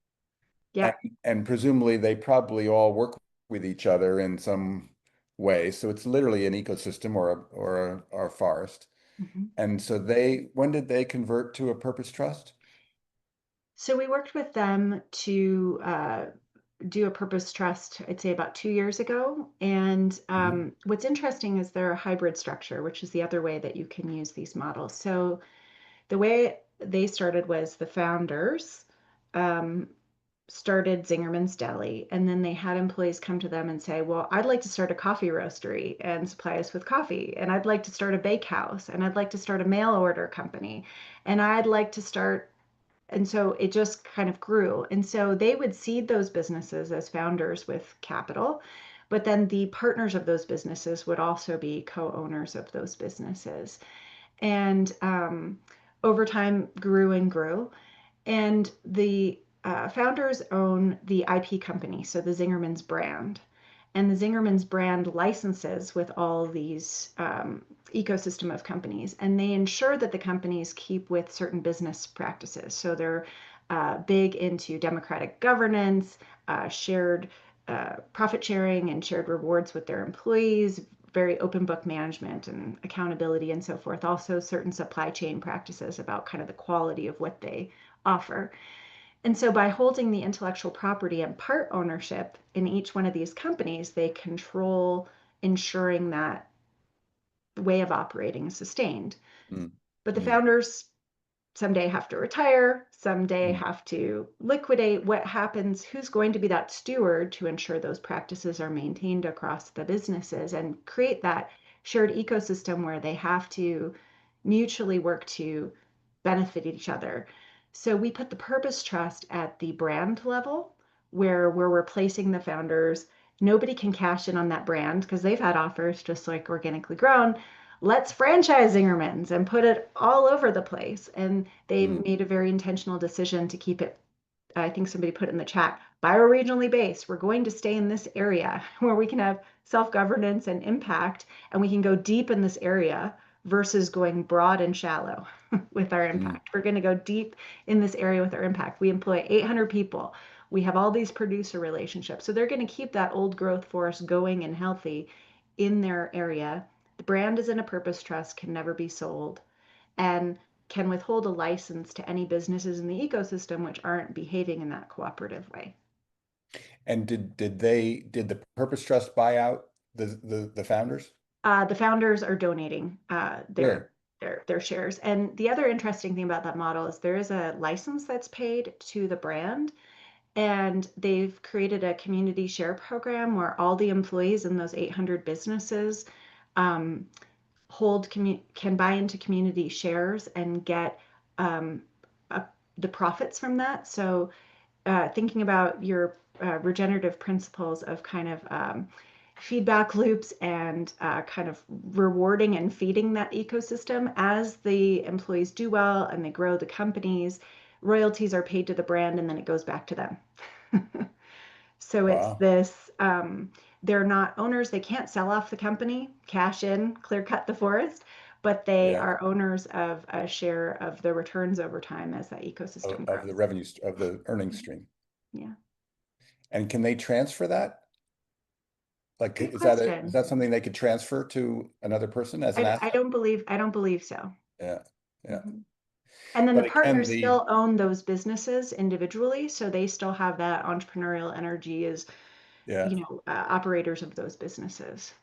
Yep. and presumably they probably all work with each other in some way. So it's literally an ecosystem or a forest. Mhm. And so when did they convert to a purpose trust? So we worked with them to do a purpose trust, I'd say about 2 years ago. And Mhm. what's interesting is they're a hybrid structure, which is the other way that you can use these models. So the way they started was the founders um, started Zingerman's Deli, and then they had employees come to them and say, well, I'd like to start a coffee roastery and supply us with coffee, and I'd like to start a bakehouse, and I'd like to start a mail order company, and I'd like to start. And so it just kind of grew. And so they would seed those businesses as founders with capital, but then the partners of those businesses would also be co-owners of those businesses. And over time grew and grew. And the founders own the IP company, so the Zingerman's brand. And the Zingerman's brand licenses with all these ecosystem of companies, and they ensure that the companies keep with certain business practices. So they're big into democratic governance, shared profit sharing, and shared rewards with their employees, very open book management and accountability and so forth. Also, certain supply chain practices about kind of the quality of what they offer. And so by holding the intellectual property and part ownership in each one of these companies, they control ensuring that way of operating is sustained. Mm, But the mm, founders someday have to retire, someday mm, have to liquidate. What happens? Who's going to be that steward to ensure those practices are maintained across the businesses and create that shared ecosystem where they have to mutually work to benefit each other? So we put the purpose trust at the brand level where we're replacing the founders. Nobody can cash in on that brand because they've had offers just like organically grown. Let's franchise Ingermans and put it all over the place. And they mm, made a very intentional decision to keep it, I think somebody put in the chat, bioregionally based. We're going to stay in this area where we can have self-governance and impact, and we can go deep in this area versus going broad and shallow with our mm, impact. We're going to go deep in this area with our impact. We employ 800 people. We have all these producer relationships. So they're going to keep that old growth force going and healthy in their area. The brand is in a purpose trust, can never be sold, and can withhold a license to any businesses in the ecosystem which aren't behaving in that cooperative way. And did the Purpose Trust buy out the founders? The founders are donating Really? their shares. And the other interesting thing about that model is there is a license that's paid to the brand, and they've created a community share program where all the employees in those 800 businesses um, can buy into community shares and get um, a, the profits from that. So thinking about your regenerative principles of kind of feedback loops and kind of rewarding and feeding that ecosystem as the employees do well and they grow the companies, royalties are paid to the brand and then it goes back to them. So it's Wow. this, they're not owners, they can't sell off the company, cash in, clear cut the forest, but they Yeah. are owners of a share of the returns over time as that ecosystem Of the grows. of the earnings stream. Yeah, And can they transfer that? Like, great is question. that something they could transfer to another person as an asset? I don't believe so. Yeah. Yeah. Mhm. And then the But again, partners still own those businesses individually, so they still have that entrepreneurial energy as, yeah. operators of those businesses.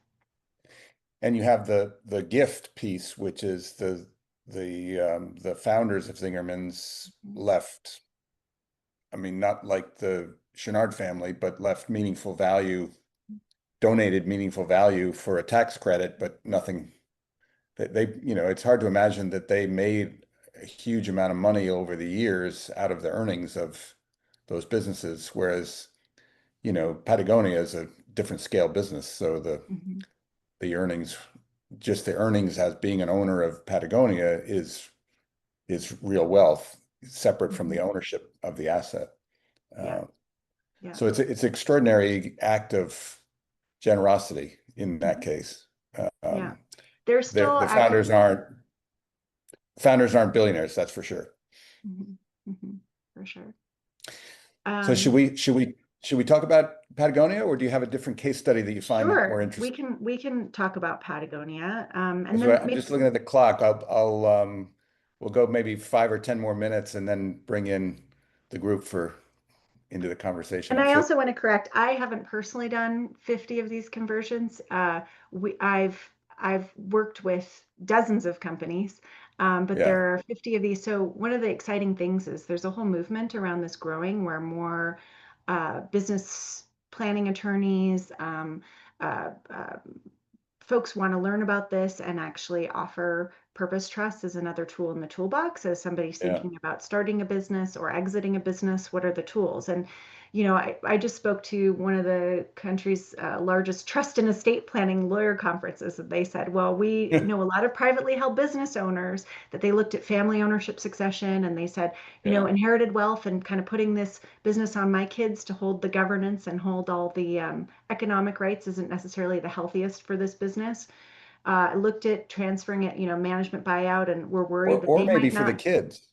And you have the gift piece, which is the founders of Zingerman's left. I mean, not like the Chenard family, but left meaningful value, donated meaningful value for a tax credit, but nothing. It's hard to imagine that they made a huge amount of money over the years out of the earnings of those businesses, whereas, Patagonia is a different scale business. So Mhm. the earnings, just the earnings as being an owner of Patagonia is real wealth separate from the Mhm. ownership of the asset. Yeah, Uh, yeah. so it's an extraordinary act of generosity in that Mhm. case. Yeah. Um, They're still the active. founders aren't billionaires, that's for sure. Mhm. Mhm. For sure. So Um, should we talk about Patagonia, or do you have a different case study that you find more sure. We interesting? can talk about Patagonia. And As then I'm maybe, just looking at the clock. We'll go maybe 5 or 10 more minutes and then bring in the group for into the conversation. and I'm I sure. also want to correct, I haven't personally done 50 of these conversions. I've worked with dozens of companies, but Yeah, there are 50 of these. So one of the exciting things is there's a whole movement around this growing where more business planning attorneys, folks want to learn about this and actually offer purpose trust as another tool in the toolbox as somebody's yeah, thinking about starting a business or exiting a business. What are the tools? And I just spoke to one of the country's largest trust and estate planning lawyer conferences, and they said, well, we know a lot of privately held business owners that they looked at family ownership succession, and they said, yeah. inherited wealth and kind of putting this business on my kids to hold the governance and hold all the economic rights isn't necessarily the healthiest for this business. I looked at transferring it, management buyout, and we're worried that Or they maybe might for the not. kids,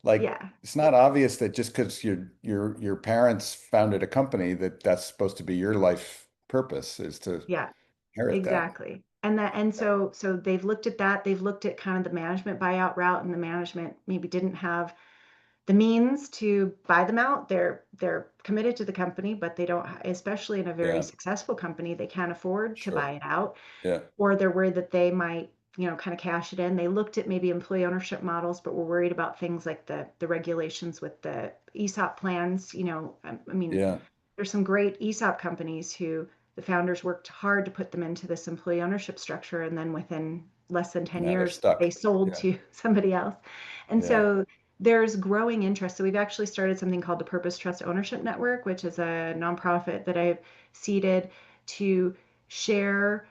like Yeah, it's not obvious that just because your parents founded a company that's supposed to be your life purpose is to yeah, inherit that. exactly. And so they've looked at that. They've looked at kind of the management buyout route, and the management maybe didn't have the means to buy them out. They're committed to the company, but they don't, especially in a very Yeah. successful company, they can't afford to buy Sure. it out, Yeah. or they're worried that they might, kind of cash it in. They looked at maybe employee ownership models, but were worried about things like the regulations with the ESOP plans. I mean, Yeah. there's some great ESOP companies who the founders worked hard to put them into this employee ownership structure, and then within less than 10 Now they're years, stuck. they sold Yeah. to somebody else. And Yeah. so there's growing interest. So we've actually started something called the Purpose Trust Ownership Network, which is a nonprofit that I've seeded to share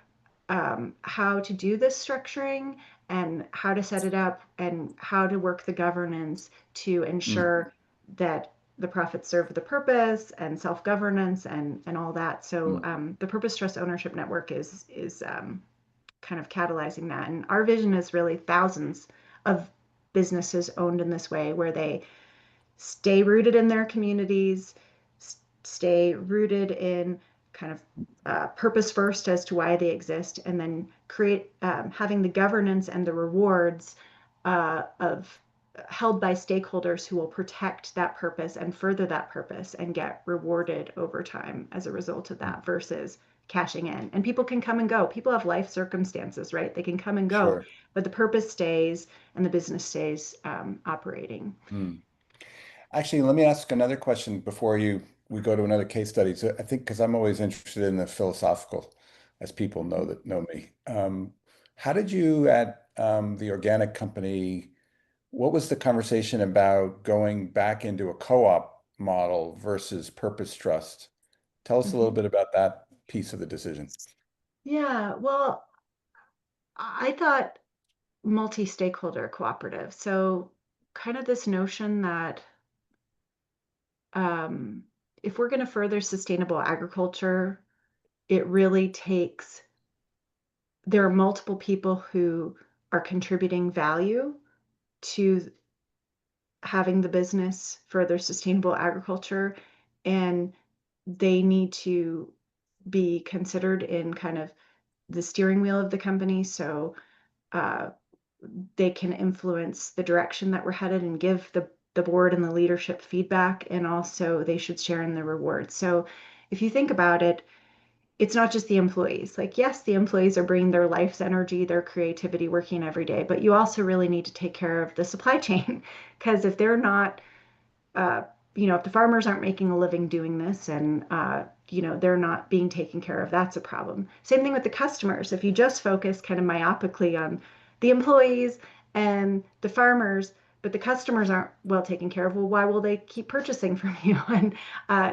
how to do this structuring and how to set it up and how to work the governance to Mm. ensure that the profits serve the purpose and self-governance and all that. So Mm. the Purpose Trust Ownership Network is kind of catalyzing that. And our vision is really thousands of businesses owned in this way, where they stay rooted in their communities, stay rooted in kind of purpose first as to why they exist, and then create having the governance and the rewards of held by stakeholders who will protect that purpose and further that purpose and get rewarded over time as a result of Mm. that versus cashing in. And people can come and go. People have life circumstances, right? They can come and go, Sure. but the purpose stays and the business stays operating. Mm. Actually, let me ask another question before we go to another case study. So I think because I'm always interested in the philosophical, as people know that know me. How did you at the organic company? What was the conversation about going back into a co-op model versus purpose trust? Tell us a little Mhm. bit about that piece of the decision. Yeah, well, I thought multi-stakeholder cooperative. So kind of this notion that um, if we're going to further sustainable agriculture, it really takes, there are multiple people who are contributing value to having the business further sustainable agriculture, and they need to be considered in kind of the steering wheel of the company. So uh, they can influence the direction that we're headed and give the board and the leadership feedback, and also they should share in the rewards. So if you think about it, it's not just the employees. Like, yes, the employees are bringing their life's energy, their creativity working every day, but you also really need to take care of the supply chain, because if they're not uh, if the farmers aren't making a living doing this, and they're not being taken care of, that's a problem. Same thing with the customers. If you just focus kind of myopically on the employees and the farmers, but the customers aren't well taken care of, well, why will they keep purchasing from you? And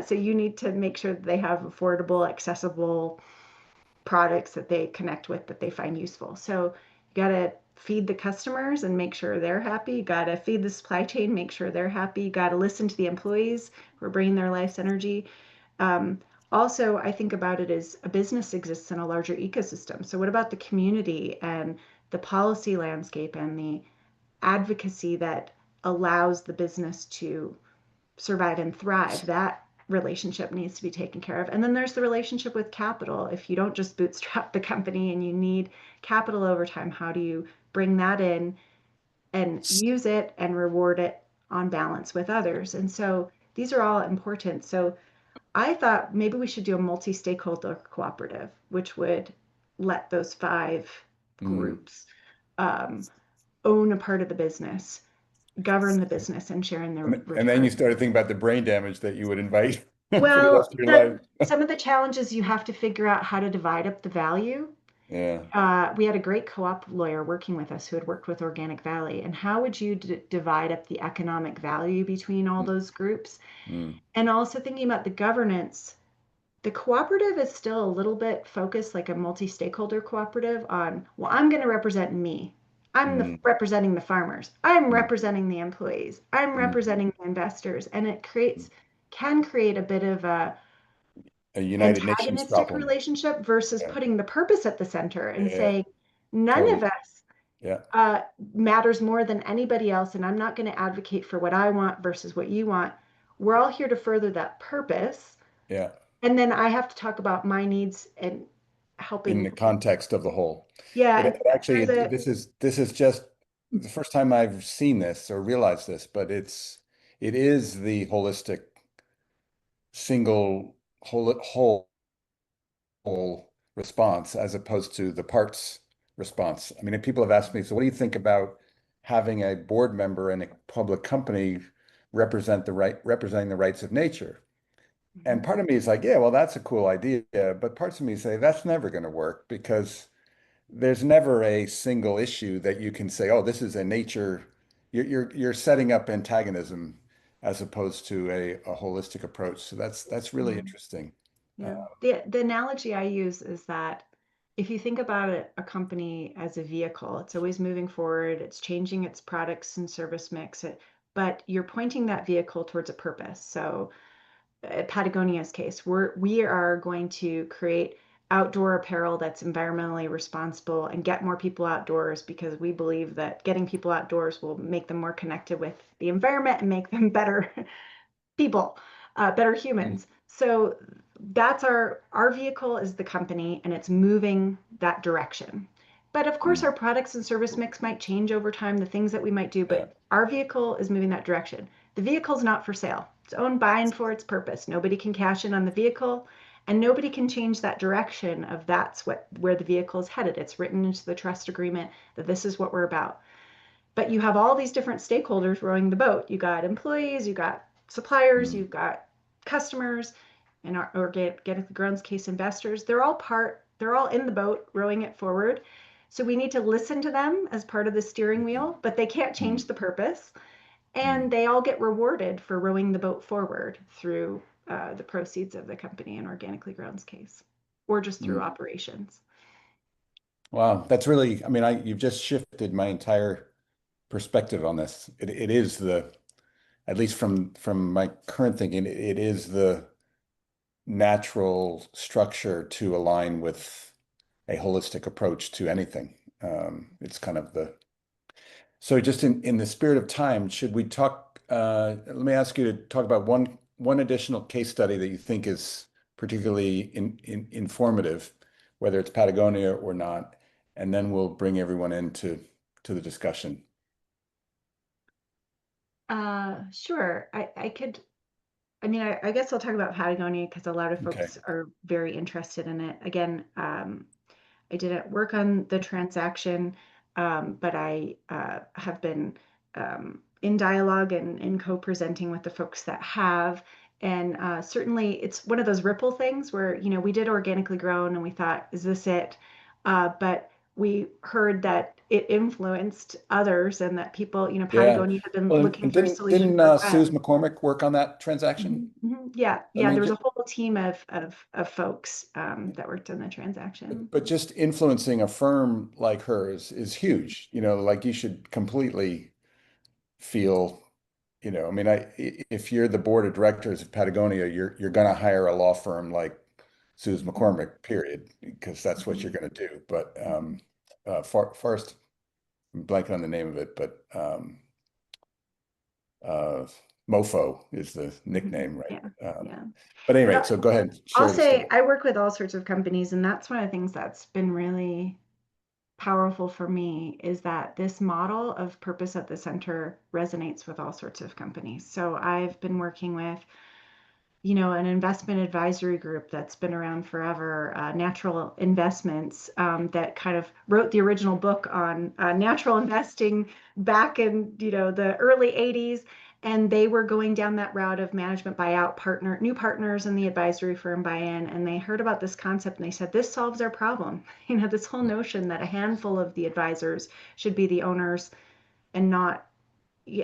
so you need to make sure that they have affordable, accessible products that they connect with, that they find useful. So you got to feed the customers and make sure they're happy. You got to feed the supply chain, make sure they're happy. You got to listen to the employees who are bringing their life's energy. Um, Also, I think about it as a business exists in a larger ecosystem. So, what about the community and the policy landscape and the advocacy that allows the business to survive and thrive? That relationship needs to be taken care of. And then there's the relationship with capital. If you don't just bootstrap the company and you need capital over time, how do you bring that in and use it and reward it on balance with others? And so these are all important. So I thought maybe we should do a multi-stakeholder cooperative, which would let those five Mm. groups um, own a part of the business, govern the business, and share in the And then you return. started thinking about the brain damage that you would invite for the Well, rest of your life. some of the challenges, you have to figure out how to divide up the value. Yeah. We had a great co-op lawyer working with us who had worked with Organic Valley. And how would you divide up the economic value between all Mm. those groups? Mm. And also thinking about the governance. The cooperative is still a little bit focused, like a multi-stakeholder cooperative, on, well, I'm going to represent me. Mm. Representing the farmers. I'm Mm. representing the employees. I'm Mm. representing the investors. And it can create a bit of a A United Nations antagonistic problem. relationship versus Yeah. putting the purpose at the center and Yeah. saying, none of Totally. us Yeah. matters more than anybody else, and I'm not going to advocate for what I want versus what you want. We're all here to further that purpose. Yeah. And then I have to talk about my needs and In helping. the context of the whole. Yeah, It and actually, there's a this is just the first time I've seen this or realized this, but it is the holistic, single, whole response as opposed to the parts response. I mean, if people have asked me, so what do you think about having a board member in a public company representing the rights of nature? And Mhm. part of me is like, yeah, well, that's a cool idea. But parts of me say that's never going to work because there's never a single issue that you can say, oh, this is a nature. You're setting up antagonism as opposed to a holistic approach. So that's really Yeah. interesting. Uh, Yeah. The analogy I use is that if you think about it, a company as a vehicle, it's always moving forward, it's changing its products and service mix, but you're pointing that vehicle towards a purpose. So Patagonia's case, we are going to create outdoor apparel that's environmentally responsible and get more people outdoors because we believe that getting people outdoors will make them more connected with the environment and make them better people, better mm, humans. So that's our vehicle is the company, and it's moving that direction. But of course, mm, our products and service mix might change over time, the things that we might do, yeah. but our vehicle is moving that direction. The vehicle is not for sale. It's owned by and for its purpose. Nobody can cash in on the vehicle, and nobody can change that direction of that's what where the vehicle is headed. It's written into the trust agreement that this is what we're about. But you have all these different stakeholders rowing the boat. You got employees, you got suppliers, Mm, you've got customers, and our organic grown's case investors. They're all in the boat rowing it forward. So we need to listen to them as part of the steering mm, wheel, but they can't change mm, the purpose. And mm, they all get rewarded for rowing the boat forward through the proceeds of the company in organically grown's case, or just through mm. operations. Wow, that's really, I mean, you've just shifted my entire perspective on this. It is at least from my current thinking, it is the natural structure to align with a holistic approach to anything. It's kind of the so just in the spirit of time, should we talk? Let me ask you to talk about one additional case study that you think is particularly informative, whether it's Patagonia or not, and then we'll bring everyone into to the discussion. Sure. I could I mean, I guess I'll talk about Patagonia because a lot of Okay. folks are very interested in it. Again, I didn't work on the transaction, but I have been in dialogue and in co-presenting with the folks that have. And certainly it's one of those ripple things where, we did organically grown and we thought, is this it? But we heard that it influenced others and that people, Yeah. Patagonia had been Well, looking and for a didn't solution didn't for wet. Suze McCormick work on that transaction? Yeah, I yeah. mean, There was a whole team of folks that worked on the transaction. but just influencing a firm like hers is huge. Like you should completely feel, I mean, if you're the board of directors of Patagonia, you're going to hire a law firm like Suze Mhm, McCormick, period, because that's what you're mhm, going to do. But mhm, Forrest, I'm blanking on the name of it, but uh, Mofo is the mhm. nickname, right? Yeah, yeah. But But anyway, so go ahead, I'll share the say story. I work with all sorts of companies, and that's one of the things that's been really powerful for me is that this model of purpose at the center resonates with all sorts of companies. So I've been working with an investment advisory group that's been around forever, Natural Investments, that kind of wrote the original book on natural investing back in the early 80s. And they were going down that route of management buyout, new partners in the advisory firm buy-in, and they heard about this concept and they said, this solves our problem. This whole notion that a handful of the advisors should be the owners and not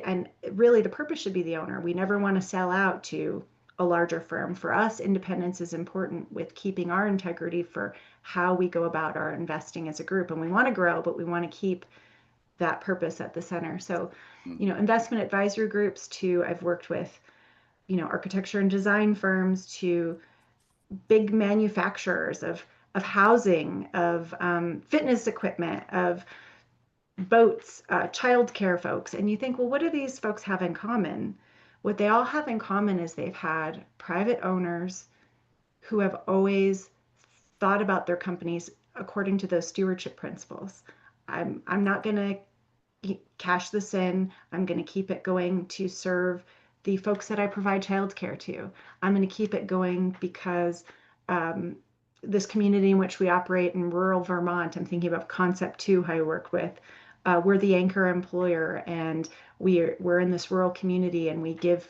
and really the purpose should be the owner. We never want to sell out to a larger firm. For us, independence is important with keeping our integrity for how we go about our investing as a group. And we want to grow, but we want to keep that purpose at the center. So, Mm. investment advisory groups to I've worked with, architecture and design firms to big manufacturers of housing, of fitness equipment, of boats, childcare folks, and you think, well, what do these folks have in common? What they all have in common is they've had private owners who have always thought about their companies according to those stewardship principles. I'm not going to cash this in. I'm going to keep it going to serve the folks that I provide childcare to. I'm going to keep it going because um, this community in which we operate in rural Vermont, I'm thinking about Concept 2, who I work with. We're the anchor employer, and we're in this rural community, and we give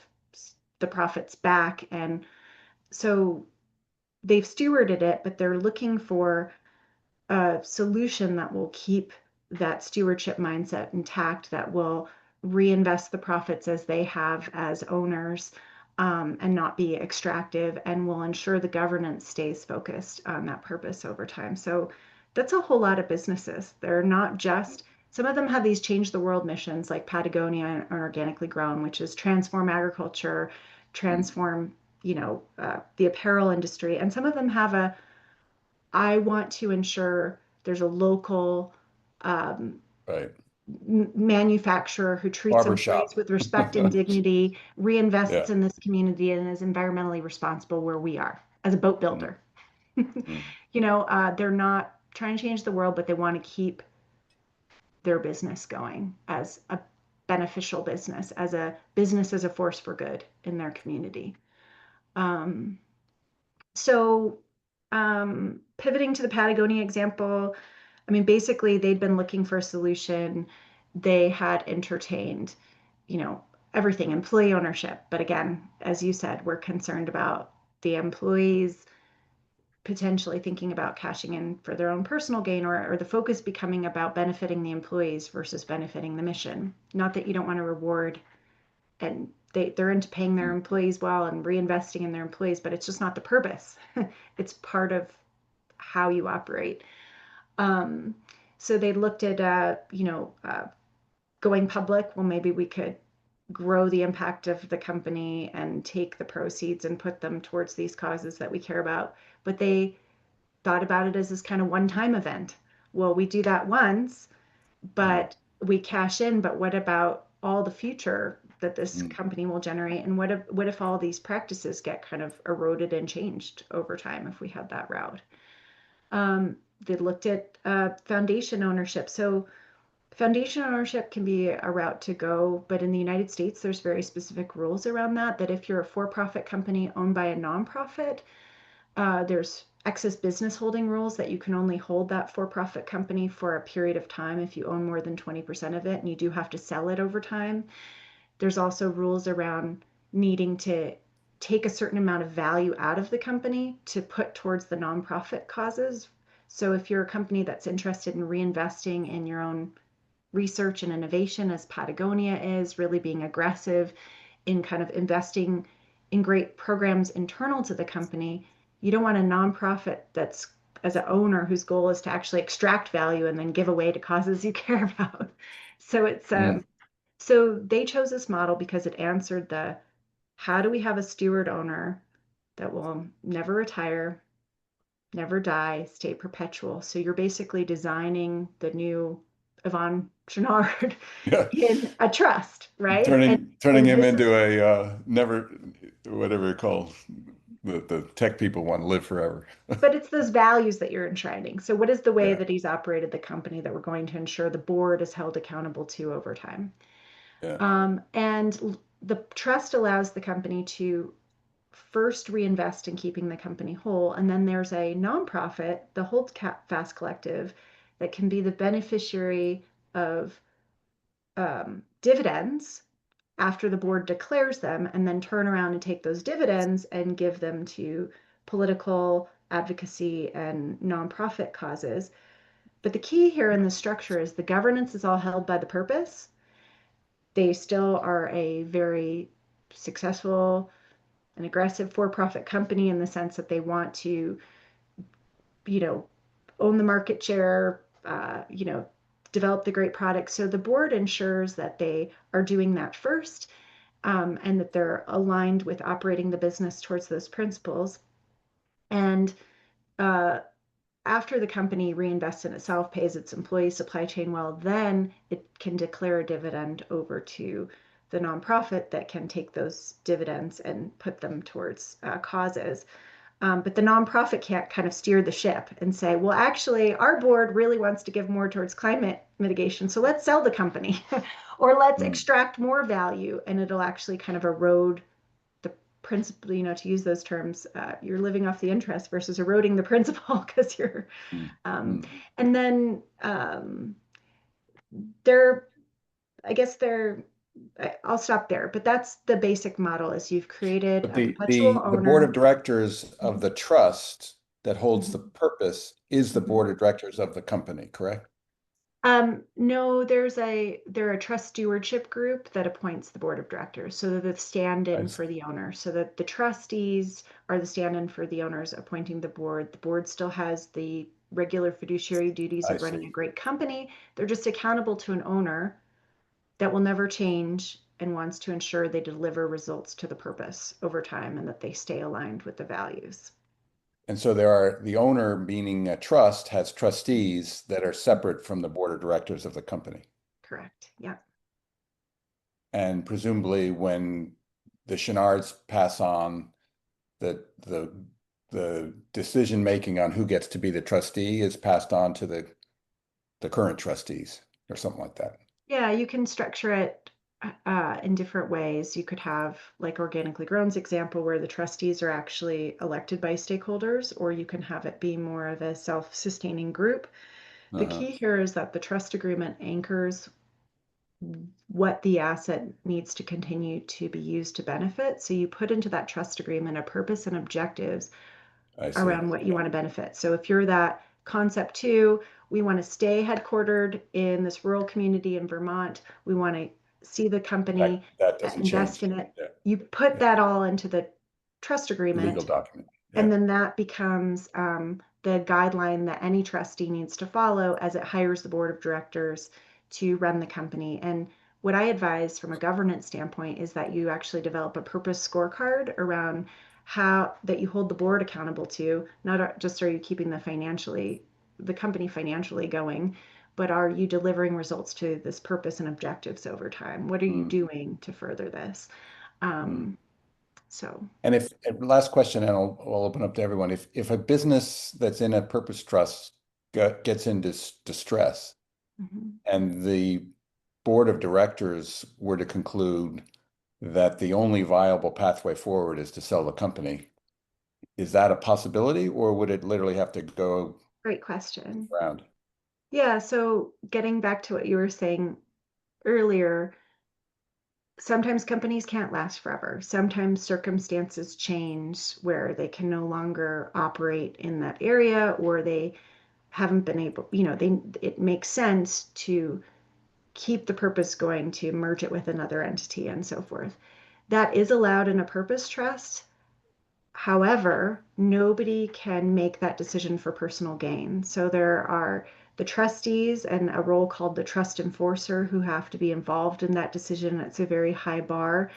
the profits back. And so they've stewarded it, but they're looking for a solution that will keep that stewardship mindset intact, that will reinvest the profits as they have as owners, and not be extractive, and will ensure the governance stays focused on that purpose over time. So that's a whole lot of businesses. They're not just, some of them have these change the world missions like Patagonia and Organically Grown, which is transform agriculture, Mm. transform, the apparel industry. And some of them have a, I want to ensure there's a local um, Right. manufacturer who treats employees Barbershop. with respect and dignity, reinvests Yeah. in this community, and is environmentally responsible where we are as a boat Mm, builder. mm, They're not trying to change the world, but they want to keep their business going as a beneficial business, as a force for good in their community. Um, so, pivoting to the Patagonia example, I mean, basically, they'd been looking for a solution. They had entertained, you know, everything, employee ownership. But again, as you said, we're concerned about the employees potentially thinking about cashing in for their own personal gain, or the focus becoming about benefiting the employees versus benefiting the mission. Not that you don't want to reward, and they're into paying their mm, employees well and reinvesting in their employees, but it's just not the purpose. It's part of how you operate. Um, so they looked at, going public. Well, maybe we could grow the impact of the company and take the proceeds and put them towards these causes that we care about. But they thought about it as this kind of one-time event. Well, we do that once, mm, but we cash in. But what about all the future that this mm. company will generate? And what if all these practices get kind of eroded and changed over time if we had that route? They looked at foundation ownership. So foundation ownership can be a route to go, but in the United States, there's very specific rules around that. That if you're a for-profit company owned by a nonprofit, there's excess business holding rules that you can only hold that for-profit company for a period of time if you own more than 20% of it, and you do have to sell it over time. There's also rules around needing to take a certain amount of value out of the company to put towards the nonprofit causes. So if you're a company that's interested in reinvesting in your own research and innovation, as Patagonia is, really being aggressive in kind of investing in great programs internal to the company, you don't want a nonprofit that's, as an owner, whose goal is to actually extract value and then give away to causes you care about. So it's Mm. so they chose this model because it answered the, how do we have a steward owner that will never retire, never die, stay perpetual? So you're basically designing the new Yvon Chouinard Yeah. in a trust, right? And Turning and him this into is, a never, whatever it called, the tech people want to live forever. but it's those values that you're enshrining. So what is the way Yeah. that he's operated the company that we're going to ensure the board is held accountable to over time? Yeah. And the trust allows the company to first reinvest in keeping the company whole. And then there's a nonprofit, the Hold Fast Collective, that can be the beneficiary of dividends after the board declares them, and then turn around and take those dividends and give them to political advocacy and nonprofit causes. But the key here in the structure is the governance is all held by the purpose. They still are a very successful and aggressive for-profit company in the sense that they want to, you know, own the market share, develop the great products. So the board ensures that they are doing that first, and that they're aligned with operating the business towards those principles. And uh, after the company reinvests in itself, pays its employees, supply chain well, then it can declare a dividend over to the nonprofit that can take those dividends and put them towards causes. But the nonprofit can't kind of steer the ship and say, well, actually, our board really wants to give more towards climate mitigation, so let's sell the company or let's Mm, extract more value, and it'll actually kind of erode the principle, to use those terms. You're living off the interest versus eroding the principal because you're, mm, um, mm. and then they're, I guess they're, I'll stop there, but that's the basic model is you've created But a the perpetual the the board of owner. directors of Mhm, the trust that holds the mhm, purpose is the mhm. board of directors of the company, correct? No, they're a trust stewardship group that appoints the board of directors. So they're the I stand-in see. for the owner. So that the trustees are the stand-in for the owners appointing the board. The board still has the regular fiduciary duties I of running see. a great company. They're just accountable to an owner that will never change and wants to ensure they deliver results to the purpose over time and that they stay aligned with the values. And so there are the owner, meaning a trust, has Mhm. trustees that are separate from the board of directors of the company. Correct. Yeah. And presumably when the Chenards pass on, the decision making on who gets to be the trustee is passed on to the current trustees or something like that. Yeah, you can structure it in different ways. You could have like organically grown's example where the trustees are actually elected by stakeholders, or you can have it be more of a self-sustaining group. The Uh-huh. key here is that the trust agreement anchors what the asset needs to continue to be used to benefit. So you put into that trust agreement a purpose and objectives I see. around what you Yeah. want to benefit. So if you're that concept two, we want to stay headquartered in this rural community in Vermont. We want to see the That company that doesn't invest change. in it. Yeah. You put Yeah. that all into the trust Legal agreement, document. Yeah. and then that becomes the guideline that any trustee needs to follow as it hires the board of directors to run the company. And what I advise from a governance standpoint is that you actually develop a purpose scorecard around how that you hold the board accountable to, not just are you keeping the company financially going, but are you delivering results to this purpose and objectives over time? What are you Mm, doing to further this? mm. Um, so, And if last question, and I'll open up to everyone. If a business that's in a purpose trust gets into distress, mhm. and the board of directors were to conclude that the only viable pathway forward is to sell the company, is that a possibility, or would it literally have to go Great question. around? Yeah, so getting back to what you were saying earlier, sometimes companies can't last forever. Sometimes circumstances change where they can no longer operate in that area or they haven't been able, it makes sense to keep the purpose going to merge it with another entity and so forth. That is allowed in a purpose trust. However, nobody can make that decision for personal gain. So there are the trustees and a role called the trust enforcer who have to be involved in that decision. It's a very high bar.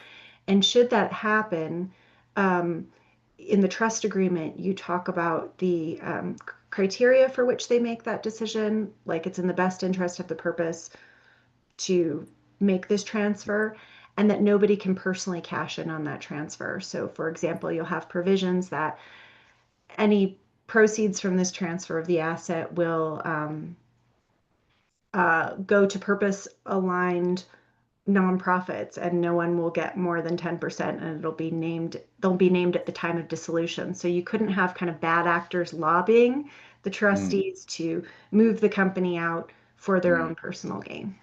And should that happen, um, in the trust agreement, you talk about the criteria for which they make that decision, like it's in the best interest of the purpose to make this transfer, and that nobody can personally cash in on that transfer. So, for example, you'll have provisions that any proceeds from this transfer of the asset will go to purpose aligned nonprofits and no one will get more than 10% and they'll be named at the time of dissolution. So you couldn't have kind of bad actors lobbying the Mm, trustees to move the company out for their mm. own personal gain.